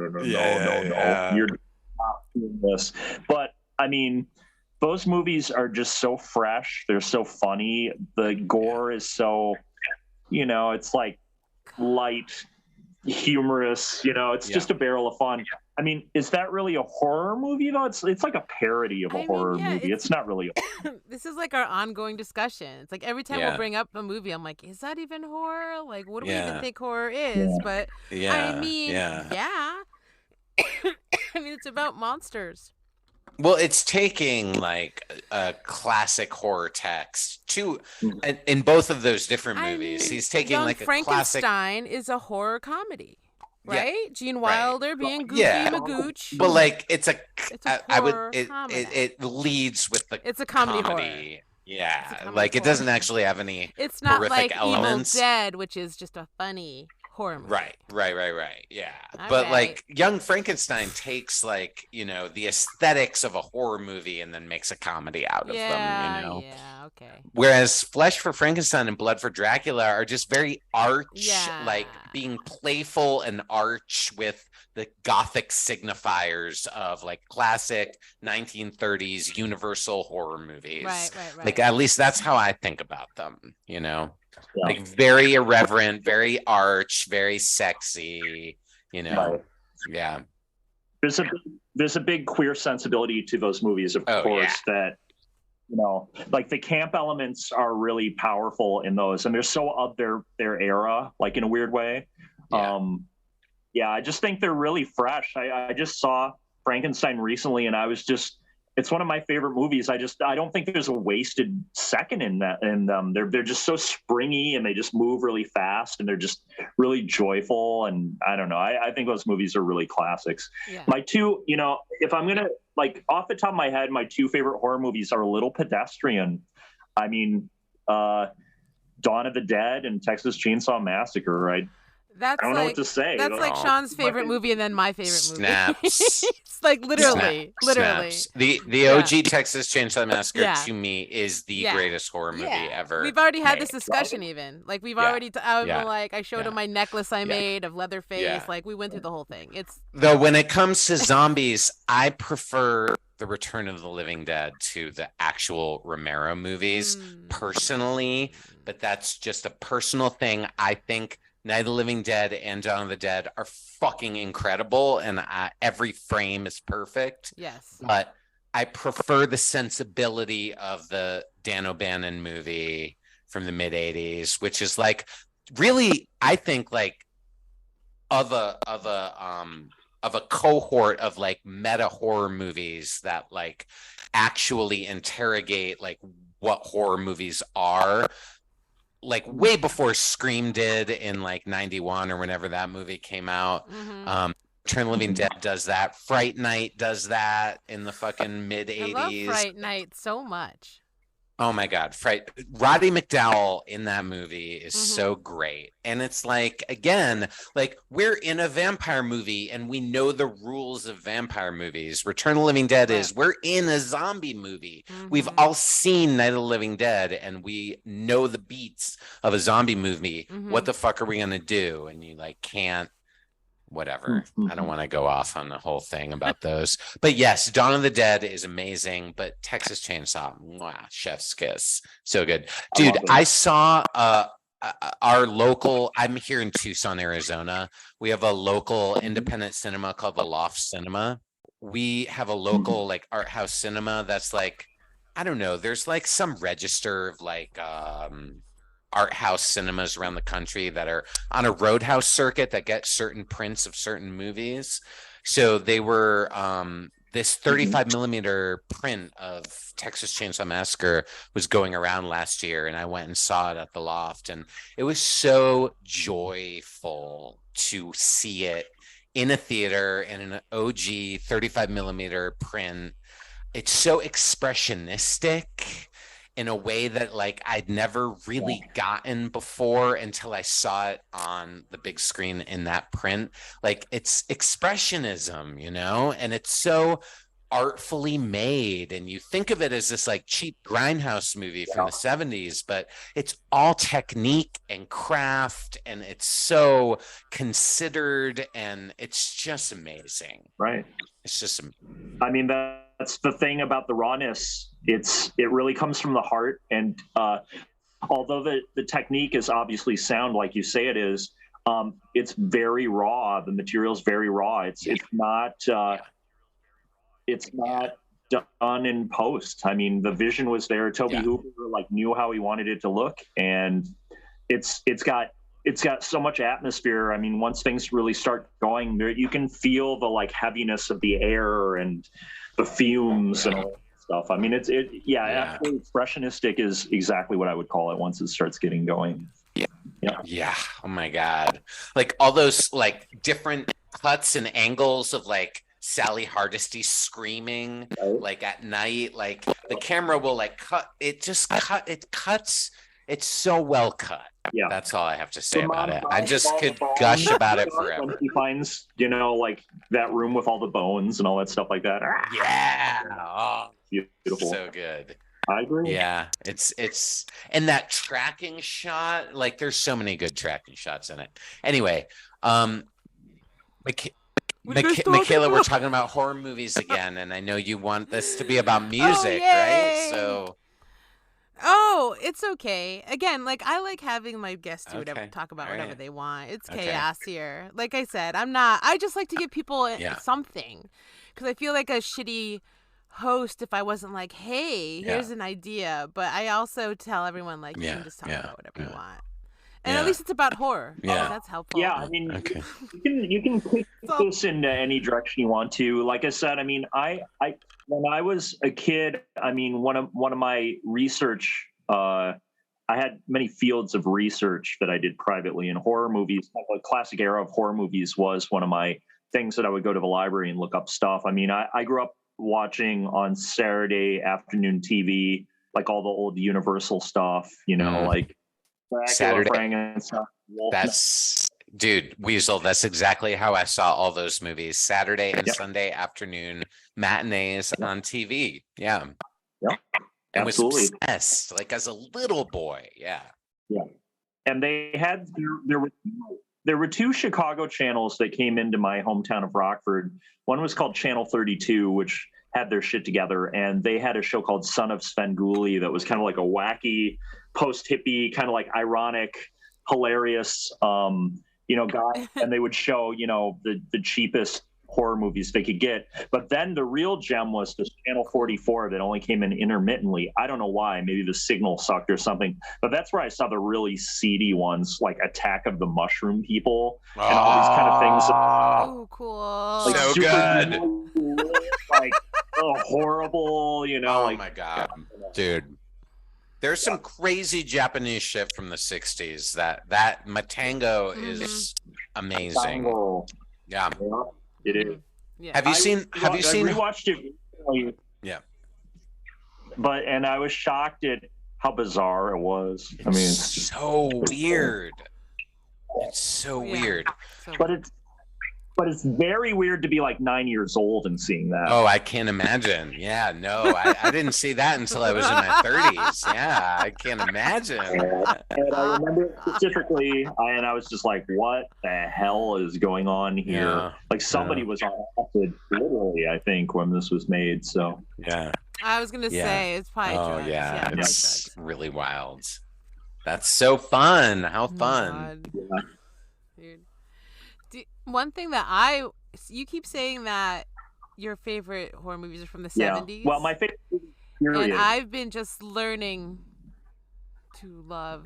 doing this. But I mean, those movies are just so fresh. They're so funny. The gore is so, it's like light, humorous, it's just a barrel of fun. I mean, is that really a horror movie though? It's like a parody of a horror movie. It's not really. This is like our ongoing discussion. It's like every time we'll bring up a movie, I'm like, is that even horror? Like, what do we even think horror is? But I mean, I mean, it's about monsters. Well, it's taking like a classic horror text in both of those different movies. He's taking like a classic. Frankenstein is a horror comedy. Right? Gene Wilder being Goofy Magooch. But like it's a comedy. It leads with the it's a comedy. Horror. Yeah. Like it doesn't actually have any it's not horrific like elements. Evil Dead, which is just a funny horror movie. Right. Yeah. All But right. like Young Frankenstein takes like, the aesthetics of a horror movie and then makes a comedy out of them, Yeah, okay. Whereas Flesh for Frankenstein and Blood for Dracula are just very arch, Yeah. like being playful and arch with the gothic signifiers of like classic 1930s universal horror movies. Right. Like at least that's how I think about them, Yeah. like very irreverent, very arch, very sexy, Right. Yeah. There's a big queer sensibility to those movies, of course, that like the camp elements are really powerful in those, and they're so of their era, like in a weird way. I just think they're really fresh. I just saw Frankenstein recently, and it's one of my favorite movies. I don't think there's a wasted second in them. They're just so springy, and they just move really fast, and they're just really joyful. And I don't know. I think those movies are really classics. Yeah. My two, if I'm gonna like off the top of my head, my two favorite horror movies are a little pedestrian. I mean, Dawn of the Dead and Texas Chainsaw Massacre, right? I don't know what to say. That's like Sean's favorite movie and then my favorite movie. Snaps. It's like literally. Snaps. The OG Texas Chainsaw Massacre to me is the greatest horror movie ever. We've already had made. this discussion even. Like we've already I showed him my necklace I made of Leatherface. Yeah. Like we went through the whole thing. Though when it comes to zombies, I prefer The Return of the Living Dead to the actual Romero movies personally, but that's just a personal thing. I think Night of the Living Dead and Dawn of the Dead are fucking incredible, and every frame is perfect. Yes. But I prefer the sensibility of the Dan O'Bannon movie from the mid 80s, which is like really, I think, like of a cohort of like meta horror movies that like actually interrogate like what horror movies are. Like way before Scream did in like 91 or whenever that movie came out. Return of the Living Dead does that. Fright Night does that in the fucking mid 80s. I love Fright Night so much. Oh my God. Roddy McDowall in that movie is so great. And it's like, again, like we're in a vampire movie and we know the rules of vampire movies. Return of the Living Dead is we're in a zombie movie. We've all seen Night of the Living Dead and we know the beats of a zombie movie. What the fuck are we going to do? And you like can't. Whatever. I don't want to go off on the whole thing about those. But yes, Dawn of the Dead is amazing. But Texas Chainsaw, chef's kiss. So good. Dude, I saw our local, I'm here in Tucson, Arizona. We have a local independent cinema called the Loft Cinema. We have a local like art house cinema that's like, I don't know, there's like some register of like art house cinemas around the country that are on a roadhouse circuit that get certain prints of certain movies. So they were this 35 millimeter print of Texas Chainsaw Massacre was going around last year, and I went and saw it at the Loft, and it was so joyful to see it in a theater in an OG 35 millimeter print. It's so expressionistic in a way that like I'd never really gotten before until I saw it on the big screen in that print. Like it's expressionism, and it's so artfully made, and you think of it as this like cheap grindhouse movie from the 70s, but it's all technique and craft, and it's so considered, and it's just amazing. Right. It's just, I mean, that's the thing about the rawness. It really comes from the heart, and although the technique is obviously sound like you say it is, it's very raw. The material's very raw. It's not done in post. I mean, the vision was there. Toby Hooper like knew how he wanted it to look, and it's got so much atmosphere. I mean, once things really start going, you can feel the like heaviness of the air and the fumes and all that stuff. I mean, actually expressionistic is exactly what I would call it once it starts getting going. Yeah. Oh my God. Like all those like different cuts and angles of like Sally Hardesty screaming like at night, like the camera will like cut. It cuts. It's so well cut. Yeah. That's all I have to say The about mom it. I finds just all could the bones gush about it when forever. he finds, like that room with all the bones and all that stuff like that. Yeah. Oh, Beautiful. so good. I agree. Yeah, it's and that tracking shot, like there's so many good tracking shots in it. Anyway, Micaela, we're talking about horror movies again, and I know you want this to be about music, right? So Oh, it's okay. Again, like I like having my guests do whatever, talk about whatever they want. It's chaos here. Like I said, I just like to give people something, because I feel like a shitty host if I wasn't like, hey, here's an idea. But I also tell everyone like, you can just talk about whatever you want. And at least it's about horror. Yeah, that's helpful. Yeah, I mean, you can pick this in any direction you want to. Like I said, I mean, I when I was a kid, I mean, one of my research, I had many fields of research that I did privately, and horror movies, a classic era of horror movies, was one of my things that I would go to the library and look up stuff. I mean, I grew up watching on Saturday afternoon TV, like all the old Universal stuff, like Dracula, Saturday. Frankenstein, That's dude, Weasel. That's exactly how I saw all those movies. Saturday and Sunday afternoon matinees on TV. Yeah. Yeah. I Absolutely. was obsessed, like as a little boy. Yeah. Yeah. And they had there were two Chicago channels that came into my hometown of Rockford. One was called Channel 32, which had their shit together, and they had a show called Son of Svengoolie that was kind of like a wacky, post-hippie, kind of like ironic, hilarious, guy. And they would show, the cheapest horror movies they could get. But then the real gem was this Channel 44 that only came in intermittently. I don't know why. Maybe the signal sucked or something. But that's where I saw the really seedy ones, like Attack of the Mushroom People and all these kind of things. Oh, cool. Like so good. Like horrible, Oh my God, dude. There's some crazy Japanese shit from the 60s. That Matango is amazing. Yeah. It is. Yeah. Have you seen? I rewatched it recently. Yeah. And I was shocked at how bizarre it was. I mean, it's just so weird. It's so weird. But it's very weird to be like 9 years old and seeing that. Oh, I can't imagine. Yeah, no, I didn't see that until I was in my 30s. Yeah, I can't imagine. And I remember specifically, and I was just like, what the hell is going on here? Yeah. Like somebody was on acid, literally, I think, when this was made. So yeah. I was going to say, it's probably drugs. Yeah, it's drugs. really wild. That's so fun. How fun. Dude. One thing that you keep saying that your favorite horror movies are from the 70s. Well, my favorite period. And I've been just learning to love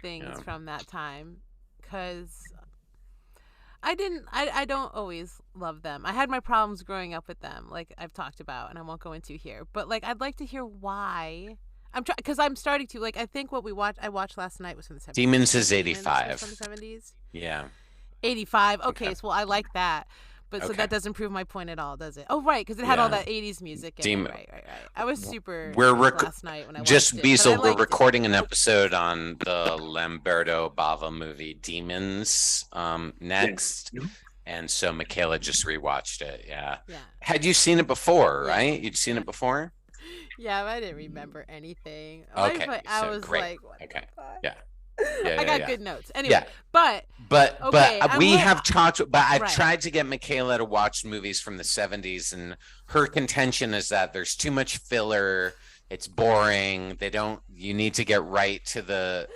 things from that time, because I don't always love them. I had my problems growing up with them, like I've talked about, and I won't go into here. But like, I'd like to hear why. Because I'm starting to, like, I think what I watched last night was from the 70s. Demons is 85. From the 70s. Yeah. 85. Okay, so I like that. But so that doesn't prove my point at all, does it? Oh, right, because it had all that 80s music in it. Right. I was super last night when I watched it. Weasel, we're recording an episode on the Lamberto Bava movie Demons next. Yeah. And so Micaela just rewatched it. Yeah. Had you seen it before, right? You'd seen it before? Yeah, but I didn't remember anything. Okay. I was great. like, what okay. The fuck? Yeah, I got good notes. Anyway, but we have talked. But I've tried to get Micaela to watch movies from the 70s, and her contention is that there's too much filler. It's boring. You need to get right to the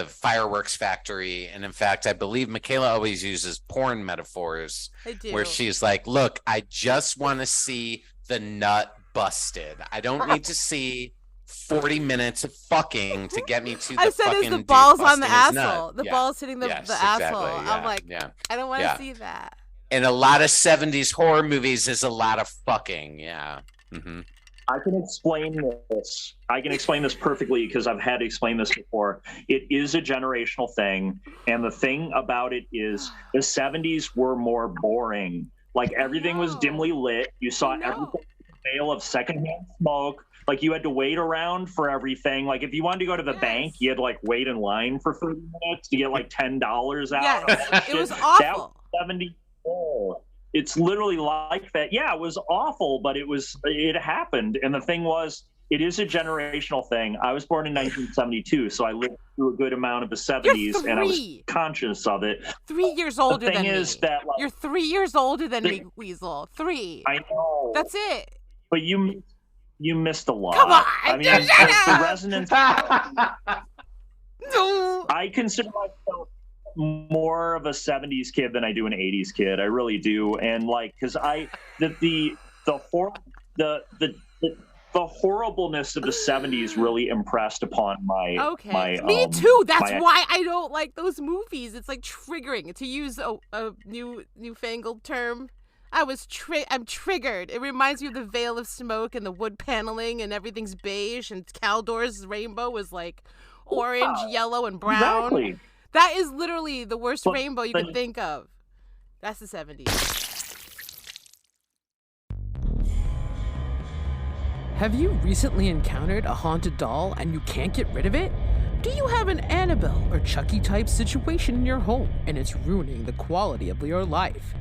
fireworks factory. And in fact, I believe Micaela always uses porn metaphors. I do. Where she's like, "Look, I just want to see the nut busted. I don't need to see 40 minutes of fucking to get me to the I said fucking it's the balls on the asshole. asshole. The balls hitting the asshole. Exactly. I'm like, I don't want to see that. And a lot of 70s horror movies is a lot of fucking. Yeah. Mm-hmm. I can explain this. I can explain this perfectly because I've had to explain this before. It is a generational thing. And the thing about it is the 70s were more boring. Like everything was dimly lit. You saw everything sale of secondhand smoke. Like you had to wait around for everything. Like if you wanted to go to the bank, you had to like wait in line for 30 minutes to get like $10 out. Yes, it was awful. That was 74. It's literally like that. Yeah, it was awful, but it happened. And the thing was, it is a generational thing. I was born in 1972, so I lived through a good amount of the 70s, and I was conscious of it. 3 years older than me. That, like, you're 3 years older than me, Weasel. 3. I know. That's it. But you missed a lot. Come on. I mean, the resonance. No. I consider myself more of a 70s kid than I do an 80s kid. I really do. And like, because the horribleness of the 70s really impressed upon my me too. That's why I don't like those movies. It's like triggering, to use a newfangled term. I'm triggered. It reminds me of the Veil of Smoke and the wood paneling and everything's beige, and Caldor's rainbow was like orange, yellow, and brown. Exactly. That is literally the worst rainbow you could think of. That's the 70s. Have you recently encountered a haunted doll and you can't get rid of it? Do you have an Annabelle or Chucky type situation in your home and it's ruining the quality of your life?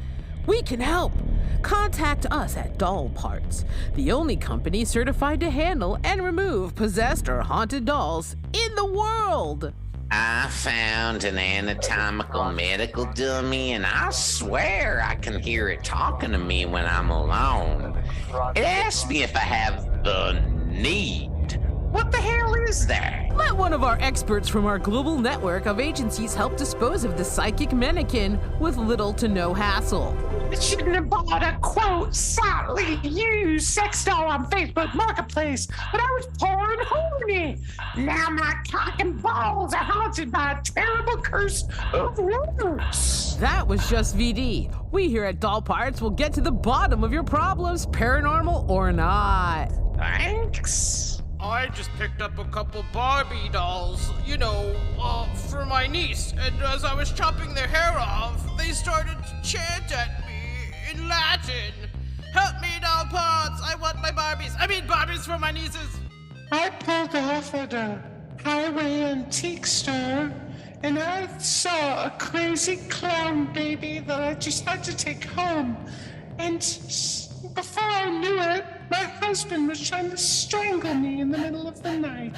We can help. Contact us at Doll Parts, the only company certified to handle and remove possessed or haunted dolls in the world. I found an anatomical medical dummy, and I swear I can hear it talking to me when I'm alone. It asks me if I have the need. What the hell is that? Let one of our experts from our global network of agencies help dispose of the psychic mannequin with little to no hassle. I shouldn't have bought a quote slightly used sex doll on Facebook Marketplace, but I was poor and horny. Now my cock and balls are haunted by a terrible curse of rumors. That was just VD. We here at Doll Parts will get to the bottom of your problems, paranormal or not. Thanks. I just picked up a couple Barbie dolls, for my niece, and as I was chopping their hair off, they started to chant at me in Latin. Help me, Doll Parts! I want my Barbies! I mean Barbies for my nieces! I pulled off at a highway antique store, and I saw a crazy clown baby that I just had to take home. And before I knew it, my husband was trying to strangle me in the middle of the night.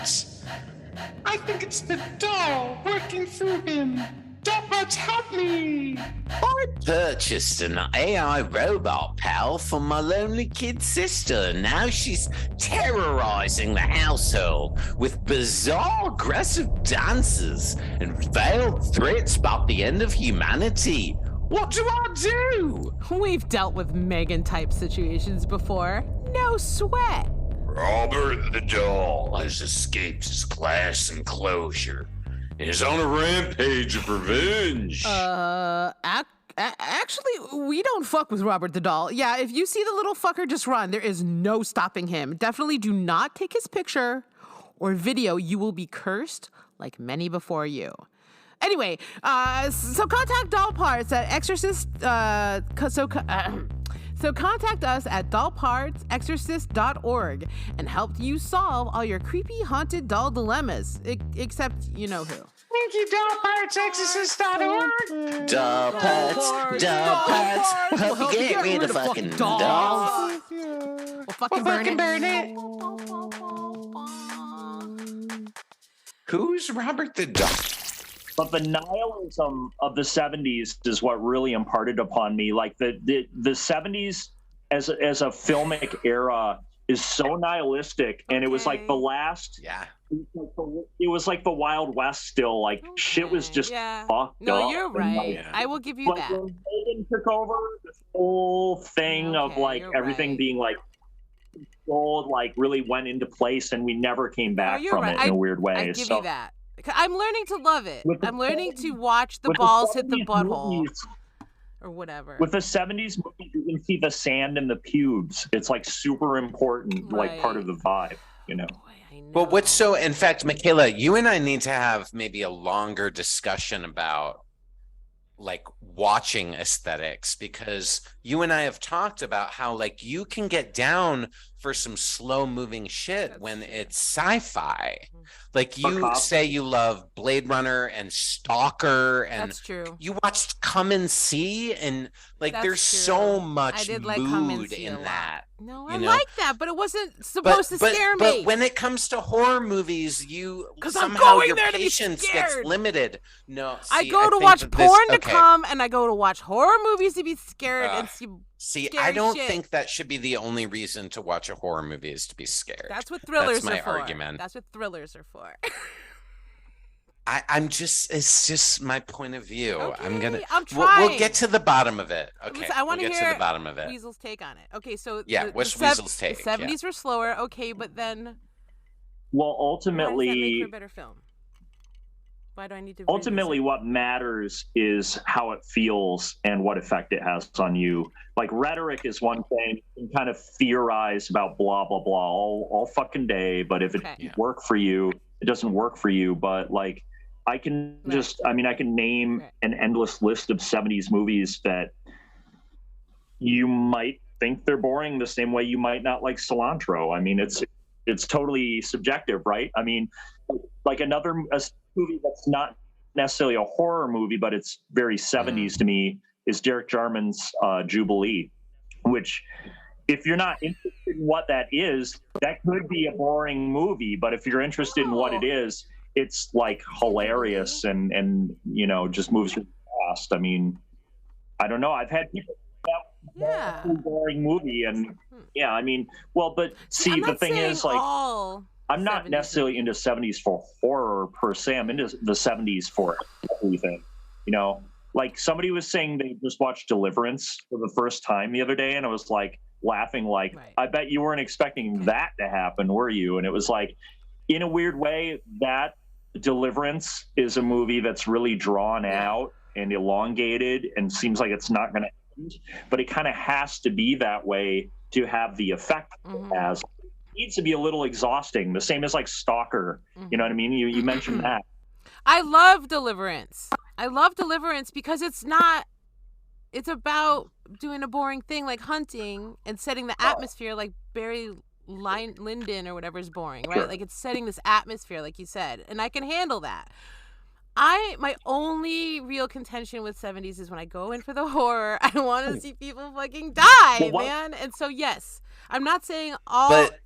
I think it's the doll working through him. Dollparts, help me! I purchased an AI robot pal for my lonely kid sister. Now she's terrorizing the household with bizarre, aggressive dances and veiled threats about the end of humanity. What do I do? We've dealt with Megan-type situations before. No sweat. Robert the doll has escaped his class enclosure and is on a rampage of revenge. Actually, we don't fuck with Robert the doll. Yeah, if you see the little fucker, just run. There is no stopping him. Definitely do not take his picture or video. You will be cursed like many before you. Anyway, so contact Doll Parts at Exorcist. So contact us at dollpartsexorcist.org and help you solve all your creepy haunted doll dilemmas. Except you know who. Thank you, dollpartsexorcist.org. Doll parts. Hope you get rid of fucking dolls. We'll fucking burn it. Who's Robert the doll? But the nihilism of the 70s is what really imparted upon me. Like the 70s as a filmic era is so nihilistic, and it was like the last. Yeah. It was like the Wild West still. Like shit was just fucked up. No, you're right. Like, I will give you that. When Reagan took over, this whole thing of like everything being like controlled, like really went into place, and we never came back from it in a weird way. I give you that. I'm learning to love it. I'm learning to watch the balls hit the butthole. Or whatever. With the 70s movies, you can see the sand in the pubes. It's like super important, like part of the vibe, Well, in fact, Micaela, you and I need to have maybe a longer discussion about like watching aesthetics, because you and I have talked about how like you can get down for some slow moving shit That's when true. it's sci-fi. Like you Tarkovsky. say you love Blade Runner and Stalker, and That's true. you watched Come and See, and like That's there's true. so I much did like Come and mood See a in lot. that. No, you I know? like that, but it wasn't supposed to scare me. But when it comes to horror movies, you 'Cause I'm somehow going your there to be patience gets scared. limited. No, I see, go to think watch that porn to okay. come, and I go to watch horror movies to be scared and see. See, scary I don't shit. think that should be the only reason to watch a horror movie is to be scared. That's what thrillers my are for. argument. That's what thrillers are for. It's just my point of view. Okay, I'm We'll trying. get to the bottom of it. Okay, Listen, I want we'll to get hear to the bottom of it. Weasel's take on it. Okay, so Yeah, what's Weasel's take? The 70s were slower. Okay, but then Well, why does that make ultimately, for a better film? Why do I need to? ultimately, what matters is how it feels and what effect it has on you. Like rhetoric is one thing. You can kind of theorize about blah blah blah all fucking day, but if it doesn't work for you, it doesn't work for you. But like, I can I can name an endless list of 70s movies that you might think they're boring the same way you might not like cilantro. I mean, it's totally subjective, right? I mean, like a movie that's not necessarily a horror movie, but it's very 70s to me, is Derek Jarman's Jubilee, which, if you're not interested in what that is, that could be a boring movie. But if you're interested in what it is, it's like hilarious and you know, just moves really fast. I mean, I don't know. I've had people that boring movie, and yeah, I mean, well, but see, the thing is, like, I'm not necessarily into 70s for horror per se. I'm into the 70s for everything. You know, like somebody was saying they just watched Deliverance for the first time the other day, and I was like laughing, like, I bet you weren't expecting that to happen, were you? And it was like, in a weird way, that Deliverance is a movie that's really drawn out and elongated and seems like it's not going to end, but it kind of has to be that way to have the effect it has. Needs to be a little exhausting, the same as like Stalker. You know what I mean? You mentioned that. I love Deliverance. I love Deliverance because it's about doing a boring thing like hunting and setting the atmosphere, like Barry Lyndon or whatever is boring, right? Like it's setting this atmosphere, like you said, and I can handle that. My only real contention with 70s is when I go in for the horror, I want to see people fucking die, man. And so yes, I'm not saying all. But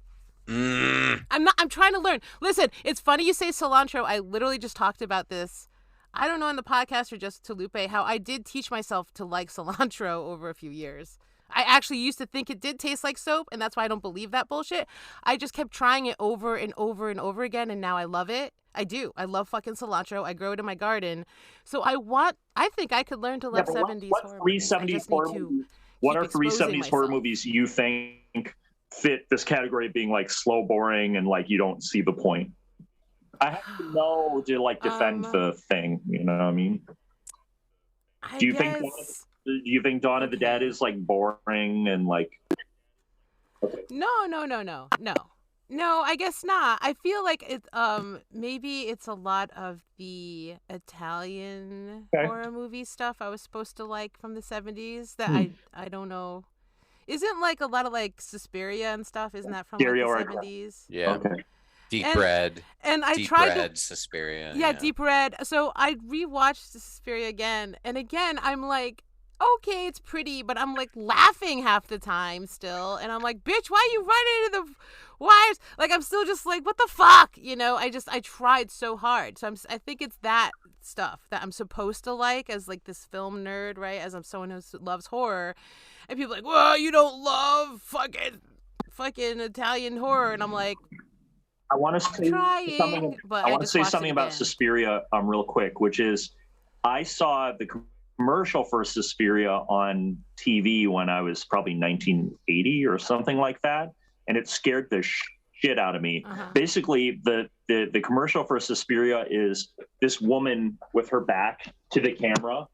I'm trying to learn. Listen, it's funny you say cilantro. I literally just talked about this. I don't know on the podcast or just to Lupe how I did teach myself to like cilantro over a few years. I actually used to think it did taste like soap, and that's why I don't believe that bullshit. I just kept trying it over and over and over again, and now I love it. I do. I love fucking cilantro. I grow it in my garden. So I think I could learn to love 70s horror movies. What are three 70s horror movies you think fit this category of being like slow, boring, and like you don't see the point? I have to know to like defend the thing. You know what I mean? Do you think Dawn of the Dead is like boring and like? Okay. No. No, I guess not. I feel like it. Maybe it's a lot of the Italian horror movie stuff I was supposed to like from the 70s that I don't know. Isn't like a lot of like Suspiria and stuff? Isn't that from like, the 70s? Yeah. Okay. Deep Red. And I Deep tried Red, Suspiria. Yeah, Deep Red. So I rewatched Suspiria again, and again I'm like, okay, it's pretty, but I'm like laughing half the time still, and I'm like, bitch, why are you running into the wires? Like I'm still just like, what the fuck, you know? I tried so hard, so I think it's that stuff that I'm supposed to like as like this film nerd, right? As I'm someone who loves horror, and people are like, well, you don't love fucking Italian horror, and I'm like, I want to say something about Suspiria real quick, which is I saw the commercial for Suspiria on TV when I was probably 1980 or something like that, and it scared the shit out of me. Basically, the commercial for Suspiria is this woman with her back to the camera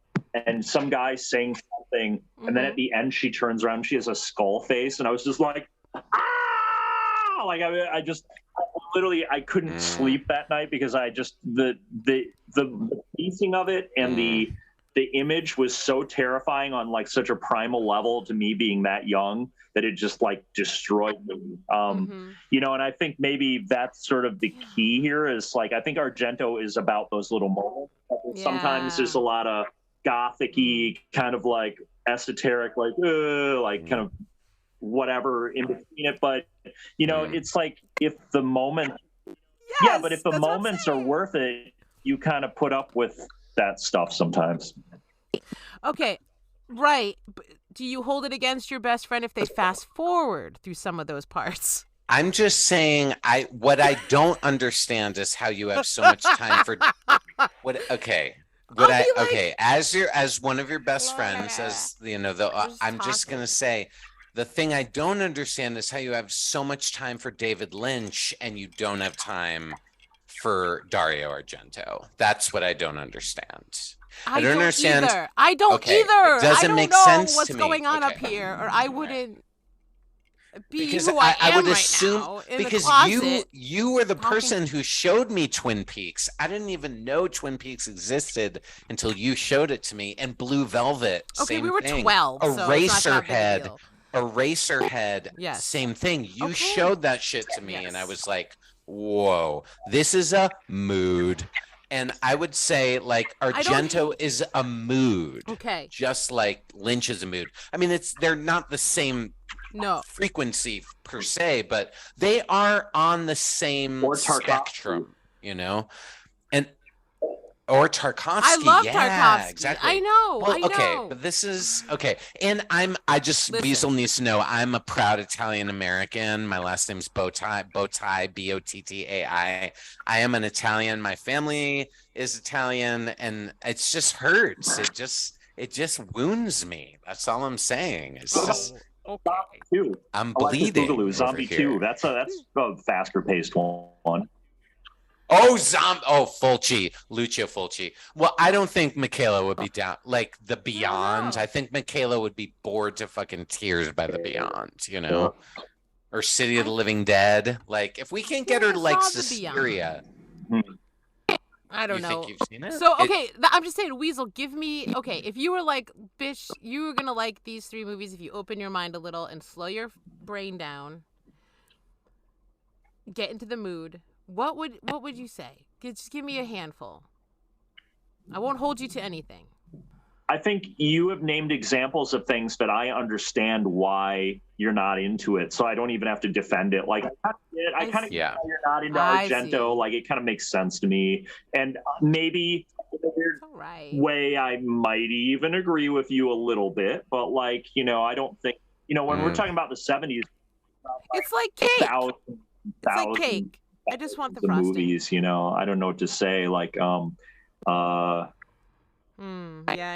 and some guy saying something, and then at the end she turns around, she has a skull face, and I was just like, ah! Like I literally I couldn't sleep that night because I just the pacing of it and the the image was so terrifying on like such a primal level to me being that young that it just like destroyed me. You know, and I think maybe that's sort of the key here is like, I think Argento is about those little moments. Sometimes there's a lot of gothic-y kind of like esoteric, like kind of whatever in between it. But, you know, it's like if the moment, but if the moments are worth it, you kind of put up with that stuff sometimes. Okay, right. But do you hold it against your best friend if they fast forward through some of those parts? I'm just saying, what I don't understand is how you have so much time for what. Okay, as one of your best friends, as you know, I'm just gonna say, the thing I don't understand is how you have so much time for David Lynch and you don't have time for Dario Argento. That's what I don't understand. I don't understand. Either. I don't either. It doesn't make sense what's to me. Going on up here, or I wouldn't be because who I am would assume right now in because the closet. you were the person who showed me Twin Peaks. I didn't even know Twin Peaks existed until you showed it to me. And Blue Velvet. Okay, same we were thing. 12. Eraserhead. Eraserhead. Yes. Same thing. You showed that shit to me, and I was like, whoa, this is a mood. And I would say, like, Argento is a mood. Okay. Just like Lynch is a mood. I mean, they're not the same frequency per se, but they are on the same spectrum, you know? Or Tarkovsky. I love Tarkovsky. Exactly. I know. Well, I know. okay, but this is okay. And Weasel needs to know I'm a proud Italian American. My last name's Bottai, Bottai. I am an Italian. My family is Italian, and it just hurts. It just wounds me. That's all I'm saying. It's just I'm bleeding. Zombie 2. That's a faster paced one. Fulci, Lucio Fulci. Well, I don't think Micaela would be down. Like The Beyond, I think Micaela would be bored to fucking tears by The Beyond, you know? Or City of the Living Dead. Like, if we can't get her to like Suspiria. I don't know. Think you've seen it? So, okay, I'm just saying, Weasel, give me... Okay, if you were like, bitch, you were going to like these 3 movies if you open your mind a little and slow your brain down, get into the mood... What would you say? Just give me a handful. I won't hold you to anything. I think you have named examples of things that I understand why you're not into it, so I don't even have to defend it. Like I kind of get why you're not into Argento. Like it kind of makes sense to me, and maybe in a weird way I might even agree with you a little bit. But like I don't think when we're talking about the 70s, it's like cake. It's like cake. I just want the frosting. Movies, I don't know what to say. Like, yeah, I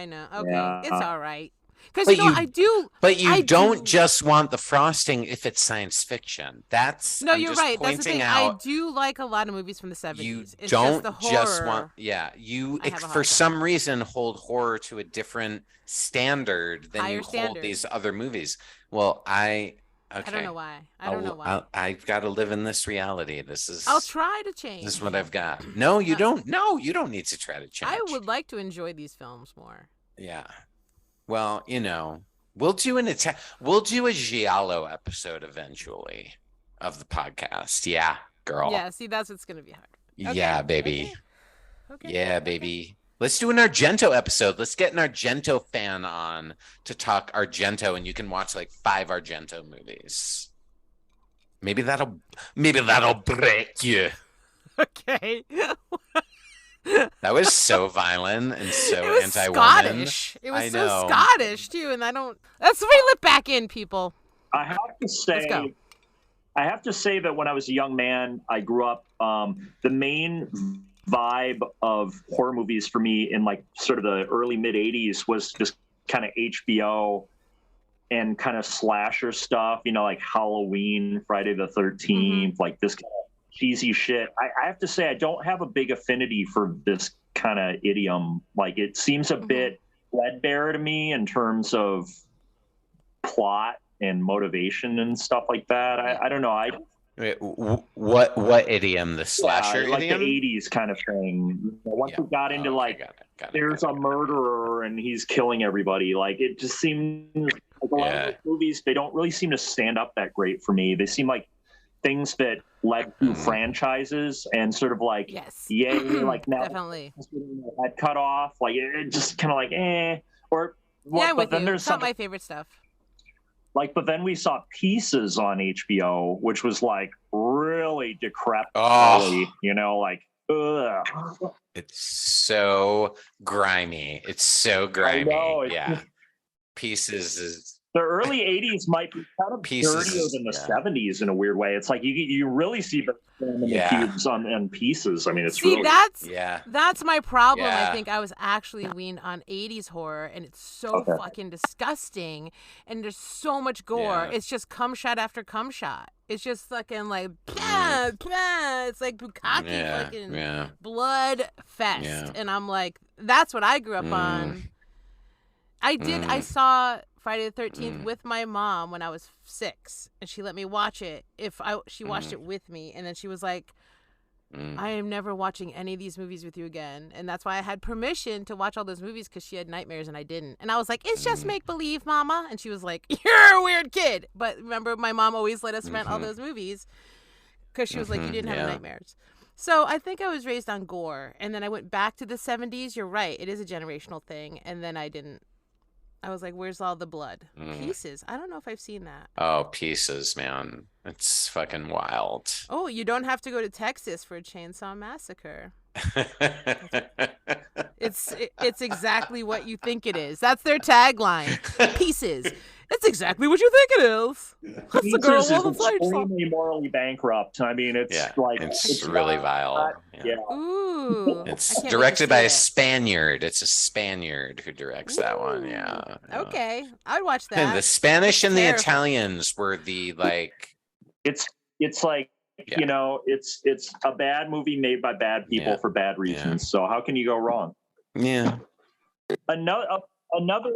know. Okay, it's all right. Because I do. But you don't just want the frosting if it's science fiction. That's you're right. That's the thing. I do like a lot of movies from the 70s. You it's don't just the horror. just want. Yeah, you for some reason hold horror to a different standard than you hold these other movies. Well, Okay. I don't know why. I've got to live in this reality. I'll try to change. This is what I've got. No, you don't. No, you don't need to try to change. I would like to enjoy these films more. Yeah. Well, we'll do a Giallo episode eventually of the podcast. Yeah, girl. Yeah. See, that's what's gonna be hard. Okay. Yeah, baby. Okay. Yeah, baby. Let's do an Argento episode. Let's get an Argento fan on to talk Argento, and you can watch like 5 Argento movies. Maybe that'll break you. Okay. That was so violent and so anti-woman. Scottish. It was so Scottish too, and let's reel it back in, people. I have to say that when I was a young man, I grew up the main vibe of horror movies for me in like sort of the early mid 80s was just kind of HBO and kind of slasher stuff, like Halloween, Friday the 13th, like this kind of cheesy shit. I have to say I don't have a big affinity for this kind of idiom. Like it seems a bit threadbare to me in terms of plot and motivation and stuff like that. I don't know. Wait, what idiom? The slasher like idiom? the 80s kind of thing. Once we got into there's a murderer and he's killing everybody. Like it just seems like a lot of those movies, they don't really seem to stand up that great for me. They seem like things that led to franchises and sort of like yay, like now definitely had cut off. Like it just kind of like or yeah, but then there's some of my favorite stuff. Like, but then we saw Pieces on HBO, which was like really decrepit. You know, like, ugh. It's so grimy. It's so grimy. Yeah. Pieces is. The early 80s might be kind of dirtier than the 70s in a weird way. It's like you really see the cubes on Pieces. I mean, it's really that's my problem. I think I was actually weaned on 80s horror, and it's so fucking disgusting, and there's so much gore. It's just cum shot after cum shot. It's just fucking like blah, blah. It's like bukkake fucking blood fest, and I'm like, that's what I grew up on. I saw Friday the 13th with my mom when I was 6, and she let me watch it. She watched it with me, and then she was like, I am never watching any of these movies with you again. And that's why I had permission to watch all those movies, because she had nightmares and I didn't. And I was like, it's just make-believe, Mama. And she was like, you're a weird kid. But remember, my mom always let us rent all those movies because she was like, you didn't have nightmares. So I think I was raised on gore. And then I went back to the 70s. You're right. It is a generational thing. And then I didn't. I was like, where's all the blood? Pieces. I don't know if I've seen that. Oh, Pieces, man. It's fucking wild. Oh, you don't have to go to Texas for a Chainsaw Massacre. It's exactly what you think it is. That's their tagline. Pieces. It's exactly what you think it is. That's the girl is extremely morally bankrupt. I mean, it's like it's really vile. Ooh. It's directed by a Spaniard. It's a Spaniard who directs that one. Yeah. Okay, I'd watch that. And the Spanish and the Italians were the like. It's like you know, it's a bad movie made by bad people for bad reasons. So how can you go wrong? Yeah. Another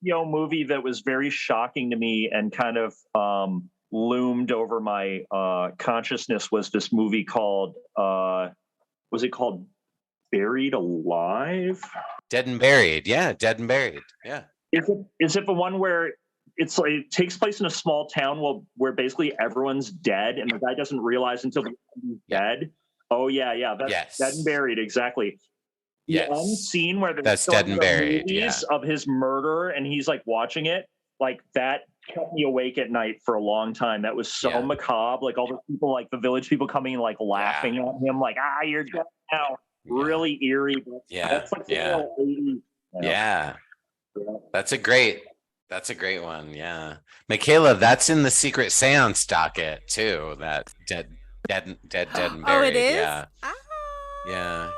HBO movie that was very shocking to me and kind of loomed over my consciousness was this movie called was it called Buried Alive? Dead and Buried. Yeah, Dead and Buried. Yeah. Is it the one where it's like it takes place in a small town where basically everyone's dead and the guy doesn't realize until he's dead? Oh yeah. That's Dead and Buried, exactly. The end scene where that's Dead and Buried of his murder and he's like watching it, like that kept me awake at night for a long time. That was so macabre. Like all the people, like the village people coming and like laughing at him, like you're dead now. Really eerie. That's like That's a great one. Yeah, Micaela, that's in the Secret Seance docket too. That dead and buried. Oh, it is. Yeah.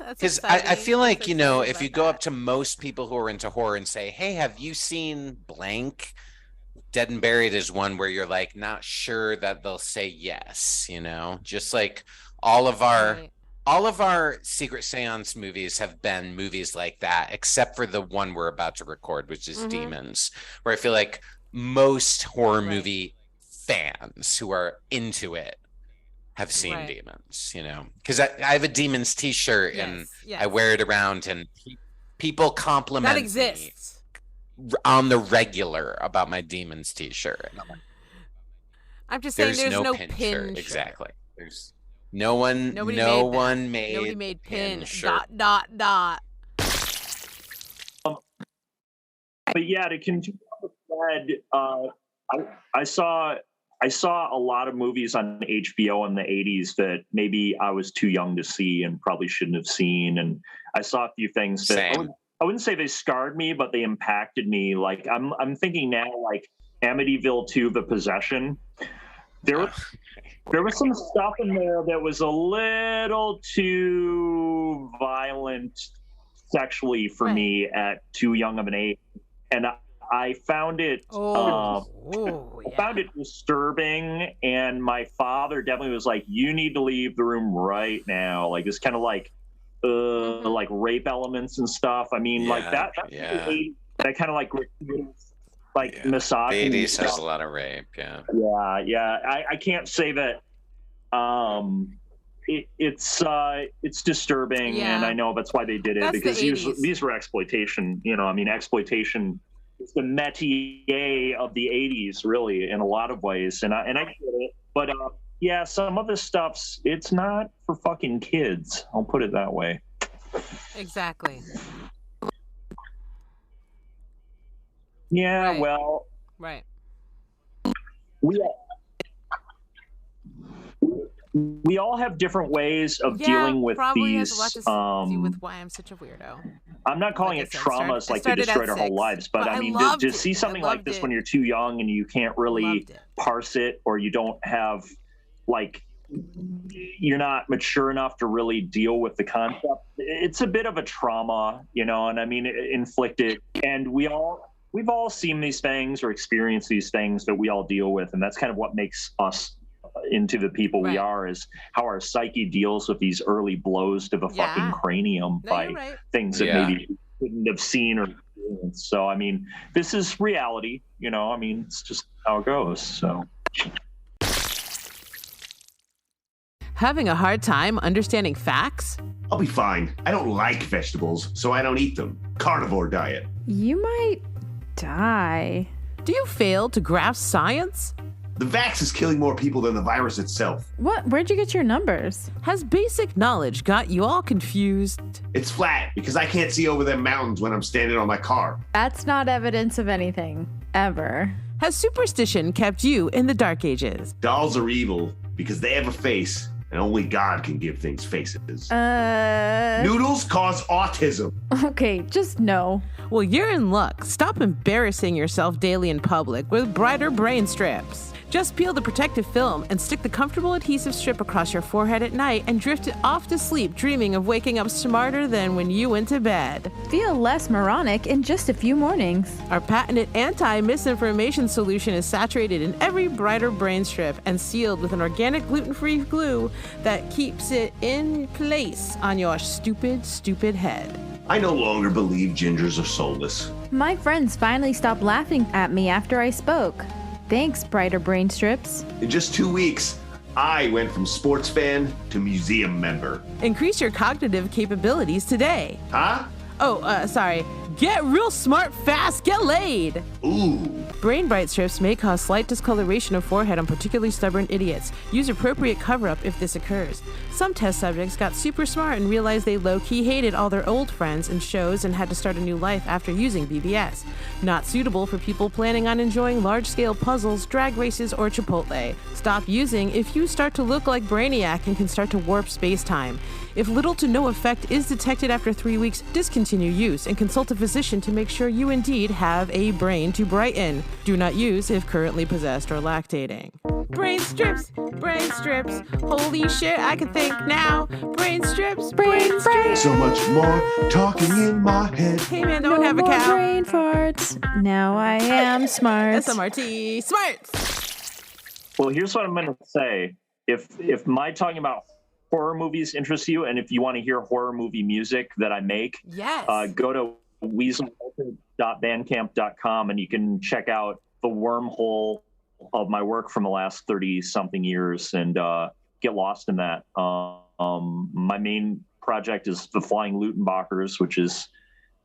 Because I feel like, you know, if you go up to most people who are into horror and say, hey, have you seen blank? Dead and Buried is one where you're like not sure that they'll say yes, you know, just like all of our Secret Seance movies have been movies like that, except for the one we're about to record, which is Demons, where I feel like most horror movie fans who are into it have seen Demons, you know, because I have a Demons t-shirt and I wear it around and people compliment that exists me on the regular about my Demons t-shirt. I'm just saying there's no pin shirt. Exactly. There's nobody made pin shirt. ... But yeah, to continue with that, I saw a lot of movies on HBO in the 80s that maybe I was too young to see and probably shouldn't have seen. And I saw a few things that I wouldn't say they scarred me, but they impacted me. Like I'm thinking now, like Amityville 2, The Posession. There was some stuff in there that was a little too violent sexually for me at too young of an age. And I found it found it disturbing, and my father definitely was like, you need to leave the room right now. Like it's kind of like like rape elements and stuff. I mean, like that kind of like misogyny. The 80s has a lot of rape, I can't say that It's disturbing, and I know that's why they did it. That's because the these were exploitation. Exploitation is the métier of the '80s, really, in a lot of ways. And I get it, but yeah, some of this it's not for fucking kids. I'll put it that way. Exactly. Yeah, Right. well, Right. We all have different ways of Yeah, dealing with probably these. has a lot to do with why I'm such a weirdo. I'm not calling Like I it said, traumas I like they started at destroyed our whole 6, lives, but I mean, loved to it. see something I like loved this it. when you're too young and you can't really Loved it. parse it, or you don't have, like, you're not mature enough to really deal with the concept. It's a bit of a trauma, and I mean, inflicted. And we've all seen these things or experienced these things that we all deal with, and that's kind of what makes us into the people we are, is how our psyche deals with these early blows to the fucking cranium by things that maybe we couldn't have seen or experienced. So I mean, this is reality, I mean, it's just how it goes. So Having a hard time understanding facts? I'll be fine. I don't like vegetables, so I don't eat them. Carnivore diet. You might die. Do you fail to grasp science? The vax is killing more people than the virus itself. What? Where'd you get your numbers? Has basic knowledge got you all confused? It's flat because I can't see over them mountains when I'm standing on my car. That's not evidence of anything. Ever. Has superstition kept you in the Dark Ages? Dolls are evil because they have a face, and only God can give things faces. Noodles cause autism. Okay, just no. Well, you're in luck. Stop embarrassing yourself daily in public with brighter brain strips. Just peel the protective film and stick the comfortable adhesive strip across your forehead at night and drift off to sleep, dreaming of waking up smarter than when you went to bed. Feel less moronic in just a few mornings. Our patented anti-misinformation solution is saturated in every brighter brain strip and sealed with an organic gluten-free glue that keeps it in place on your stupid, stupid head. I no longer believe gingers are soulless. My friends finally stopped laughing at me after I spoke. Thanks, brighter brain strips. In just 2 weeks, I went from sports fan to museum member. Increase your cognitive capabilities today. Huh? Sorry. Get real smart fast, get laid. Ooh. Brain bright strips may cause slight discoloration of forehead on particularly stubborn idiots. Use appropriate cover-up if this occurs. Some test subjects got super smart and realized they low-key hated all their old friends and shows and had to start a new life after using BBS. Not suitable for people planning on enjoying large-scale puzzles, drag races, or Chipotle. Stop using if you start to look like Brainiac and can start to warp space-time. If little to no effect is detected after 3 weeks, discontinue use and consult a physician to make sure you indeed have a brain to brighten. Do not use if currently possessed or lactating. Brain strips, holy shit, I can think now. Brain strips, brain strips. So much more talking in my head. Hey man, don't No have a more cow. brain farts. Now I am smart. SMRT, smarts. Well, here's what I'm going to say. If my talking about horror movies interests you, and if you want to hear horror movie music that I make, Yes. go to weaselwalter.bandcamp.com and you can check out the wormhole of my work from the last 30-something years and get lost in that. My main project is The Flying Lutenbachers, which is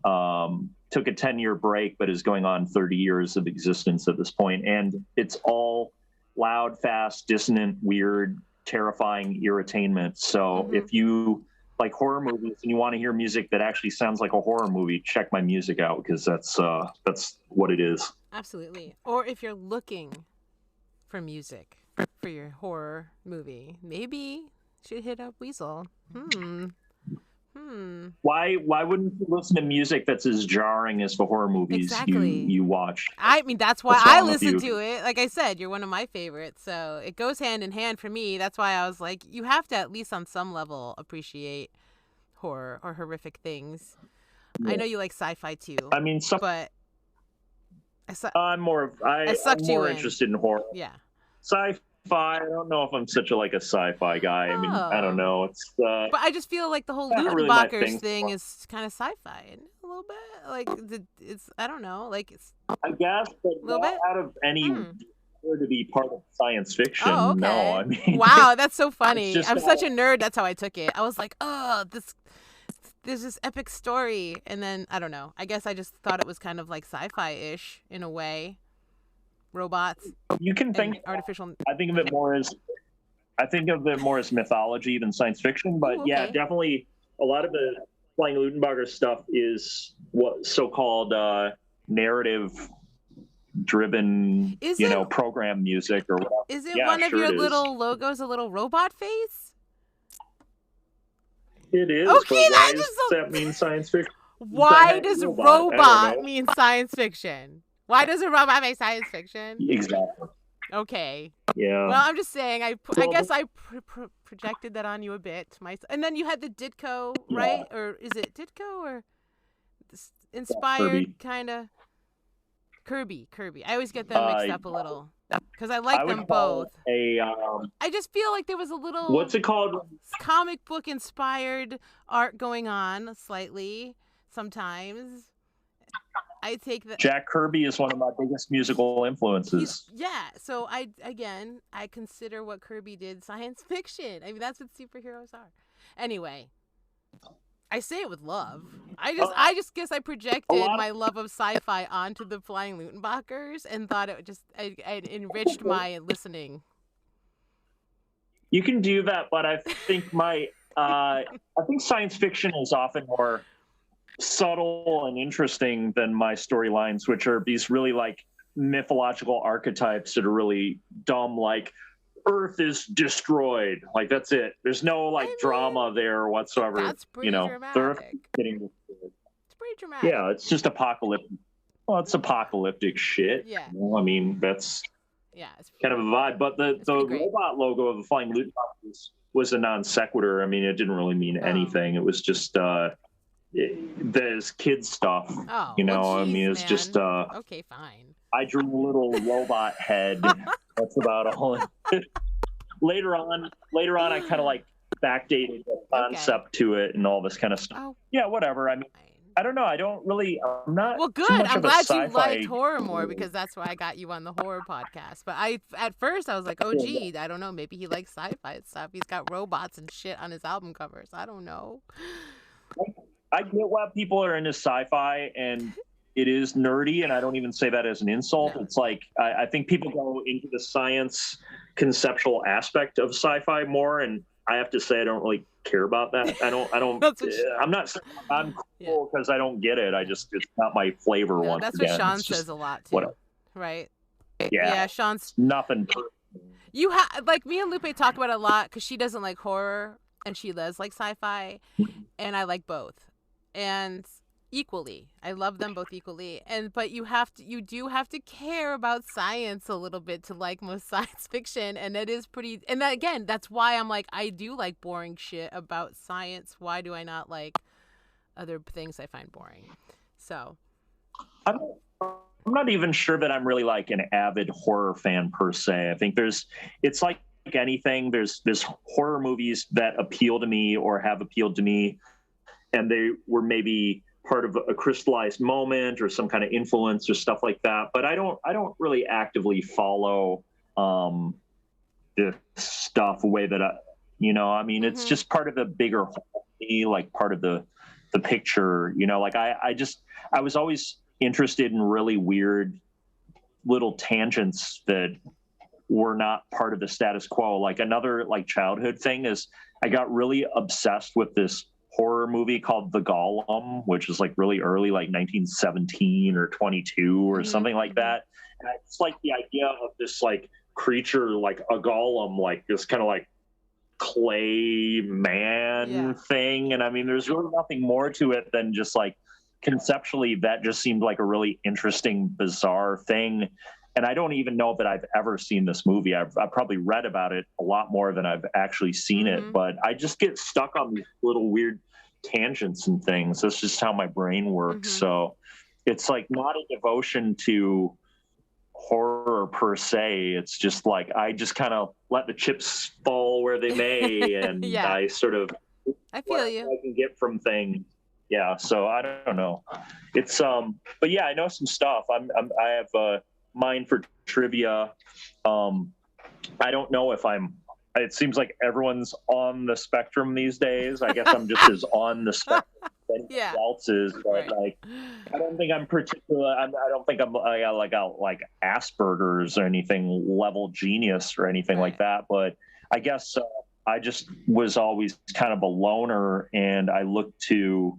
took a 10-year break, but is going on 30 years of existence at this point. And it's all loud, fast, dissonant, weird, terrifying irritainment. So if you like horror movies and you want to hear music that actually sounds like a horror movie, check my music out, because that's what it is. Absolutely. Or if you're looking for music for your horror movie, maybe you should hit up Weasel. Why wouldn't you listen to music that's as jarring as the horror movies Exactly. you watch? I mean, that's why What's I wrong with listen you? to it. Like I said, you're one of my favorites. So it goes hand in hand for me. That's why I was like, you have to at least on some level appreciate horror or horrific things. Yeah. I know you like sci-fi too. I mean, but I'm more interested in horror. Yeah. Sci-fi, I don't know if I'm such a sci-fi guy. I mean, I don't know. It's but I just feel like the whole not really my Ludenbachers thing. thing is kind of sci-fi, isn't it? A little bit. Like it's I don't know. Like it's I guess, but little bit? out of any to be part of science fiction. Oh, okay. No, I mean, wow, that's so funny. I'm such a a nerd. That's how I took it. I was like, oh, there's this epic story, and then I don't know. I guess I just thought it was kind of like sci-fi-ish in a way. Robots. You can think artificial. I think of it more as mythology than science fiction, but okay. yeah, definitely a lot of the Flying Lutenbacher stuff is what so-called narrative driven, program music or whatever. Is it one of your little logos, a little robot face? It is. Okay, why does that mean science fiction? Why does robot mean science fiction? Why does a robot make science fiction? Exactly. Okay. Yeah. Well, I'm just saying. I guess I projected that on you a bit. And then you had the Ditko, right? Yeah. Or is it Ditko or inspired kind of Kirby? I always get them mixed up a little because I like them both. I just feel like there was a little. What's it called? Comic book inspired art going on slightly sometimes. I take that. Jack Kirby is one of my biggest musical influences. So I consider what Kirby did science fiction. I mean, that's what superheroes are. Anyway, I say it with love. I just guess I projected my love of sci-fi onto the Flying Lutenbachers and thought it just it enriched my listening. You can do that, but I think I think science fiction is often more subtle and interesting than my storylines, which are these really like mythological archetypes that are really dumb, like Earth is destroyed, like that's it. There's no drama there whatsoever. That's pretty dramatic. Earth getting destroyed. It's pretty dramatic. Yeah, it's just apocalyptic. Well, it's apocalyptic shit. Yeah. I mean, that's it's kind of a vibe. But the robot logo of the Flying Lutenbachers was a non sequitur. I mean, it didn't really mean anything. It was just there's kids stuff. Oh, I mean, it's just okay, fine. I drew a little robot head. That's about all. Later on, I kind of backdated the concept to it and all this kind of stuff. Oh. Yeah, whatever. I mean, I don't know. I'm not. Well, good. I'm glad you liked horror more because that's why I got you on the horror podcast. But at first I was like, oh, gee, I don't know. Maybe he likes sci-fi stuff. He's got robots and shit on his album covers. I don't know. I get why people are into sci-fi, and it is nerdy, and I don't even say that as an insult. No. It's like I think people go into the science conceptual aspect of sci-fi more, and I have to say I don't really care about that. I don't. I'm not saying I'm cool because I don't get it. It's not my flavor. No, that's what Sean says a lot too. Whatever. Right? Yeah. Sean's nothing. You me and Lupe talk about it a lot because she doesn't like horror and she does like sci-fi, and I like both. And equally, I love them both equally. But you do have to care about science a little bit to like most science fiction, and it is pretty. And that, again, that's why I'm like, I do like boring shit about science. Why do I not like other things I find boring? So, I'm not even sure that I'm really like an avid horror fan per se. I think it's like anything. There's horror movies that appeal to me or have appealed to me, and they were maybe part of a crystallized moment or some kind of influence or stuff like that. But I don't really actively follow this stuff a way that I mean, it's just part of the bigger whole, like part of the picture, like I was always interested in really weird little tangents that were not part of the status quo. Like another childhood thing is I got really obsessed with this horror movie called The Gollum, which is really early, 1917 or 22 or something like that. And it's the idea of this creature, a golem, this kind of clay man thing. And I mean, there's really nothing more to it than just conceptually that just seemed like a really interesting, bizarre thing. And I don't even know that I've ever seen this movie. I've probably read about it a lot more than I've actually seen it, but I just get stuck on these little weird tangents and things. That's just how my brain works. So it's not a devotion to horror per se. It's just I just kind of let the chips fall where they may, and I sort of I feel you. I can get from things. Yeah. So I don't know. It's but yeah, I know some stuff. I have mine for trivia. I don't know if it seems like everyone's on the spectrum these days. I guess I'm just as on the spectrum as anyone else is, but like, I don't think I'm particular. I don't think I'm like Asperger's or anything level genius or anything like that. But I guess I just was always kind of a loner, and I looked to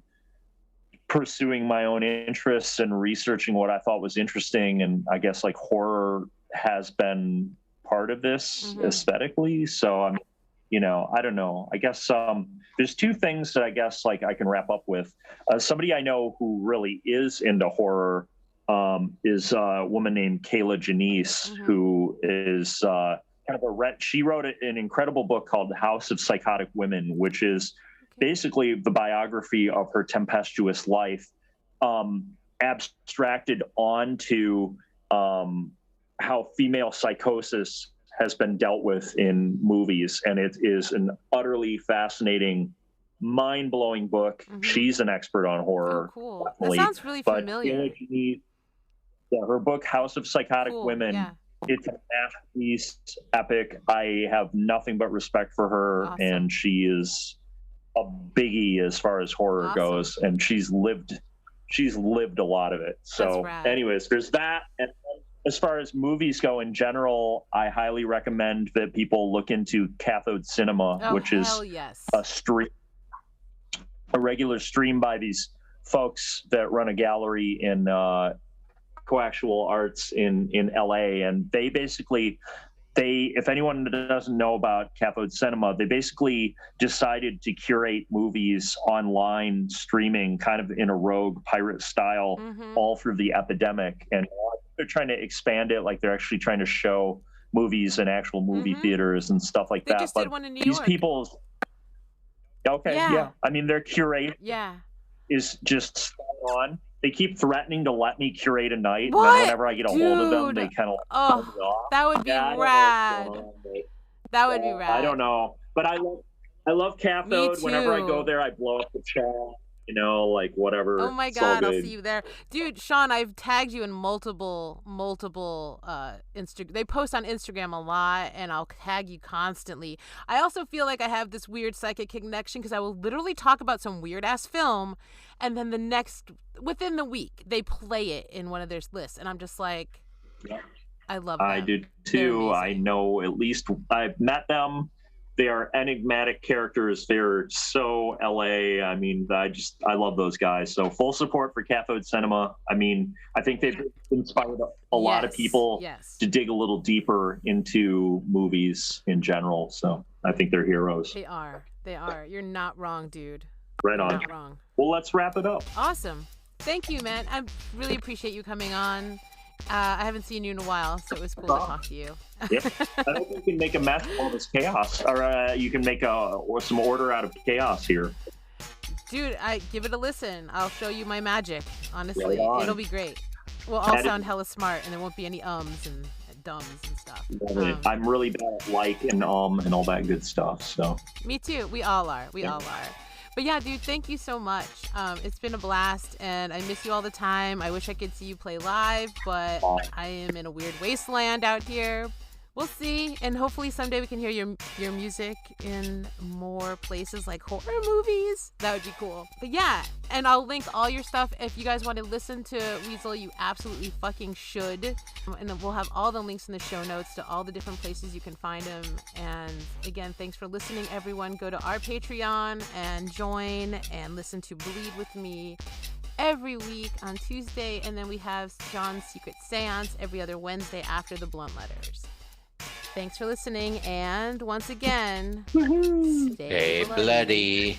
pursuing my own interests and researching what I thought was interesting. And I guess like horror has been part of this aesthetically. So I don't know. I guess there's two things that I guess like I can wrap up with. Somebody I know who really is into horror is a woman named Kayla Janice, who is kind of she wrote an incredible book called House of Psychotic Women, which is basically the biography of her tempestuous life, abstracted onto how female psychosis has been dealt with in movies. And it is an utterly fascinating, mind-blowing book. She's an expert on horror. Oh, cool. Definitely. That sounds really familiar. Her book, House of Psychotic Women, it's a masterpiece, epic. I have nothing but respect for her, and she is a biggie as far as horror goes, and she's lived a lot of it. So anyways, there's that. And as far as movies go in general, I highly recommend that people look into Cathode Cinema, which is a regular stream by these folks that run a gallery in Coaxial Arts in LA. And they basically, if anyone doesn't know about Cathode Cinema, they basically decided to curate movies online streaming kind of in a rogue pirate style all through the epidemic. And they're trying to expand it. Like they're actually trying to show movies in actual movie theaters and stuff like that. Just did one in New York. These people, I mean, their curate is just spot on. They keep threatening to let me curate a night. What? And then whenever I get a hold of them, they kind of off. That would be rad. That would be rad. I don't know. But I love Cathode. Whenever I go there, I blow up the chat. Like whatever. Oh my God, I'll see you there. Dude, Sean, I've tagged you in multiple Instagram. They post on Instagram a lot, and I'll tag you constantly. I also feel like I have this weird psychic connection because I will literally talk about some weird ass film, and then within the week, they play it in one of their lists, and I'm just like, I love them. I do too. I know at least I've met them. They are enigmatic characters. They're so LA. I mean, I love those guys. So full support for Cathode Cinema. I mean, I think they've inspired a lot of people to dig a little deeper into movies in general. So I think they're heroes. They are. You're not wrong, dude. Right on. Not wrong. Well, let's wrap it up. Awesome. Thank you, man. I really appreciate you coming on. I haven't seen you in a while, so it was cool to talk to you. I hope you can make a mess of all this chaos, or you can make some order out of chaos here. Dude, give it a listen. I'll show you my magic. Honestly, it'll be great. We'll all sound hella smart, and there won't be any ums and dumbs and stuff. I'm really bad at like and and all that good stuff. So. Me too. We all are. We all are. But yeah, dude, thank you so much. It's been a blast, and I miss you all the time. I wish I could see you play live, but I am in a weird wasteland out here. We'll see, and hopefully someday we can hear your music in more places like horror movies. That would be cool. But yeah, and I'll link all your stuff. If you guys want to listen to Weasel, you absolutely fucking should. And then we'll have all the links in the show notes to all the different places you can find him. And again, thanks for listening, everyone. Go to our Patreon and join and listen to Bleed With Me every week on Tuesday. And then we have John's Secret Seance every other Wednesday after the Blunt Letters. Thanks for listening, and once again, stay bloody.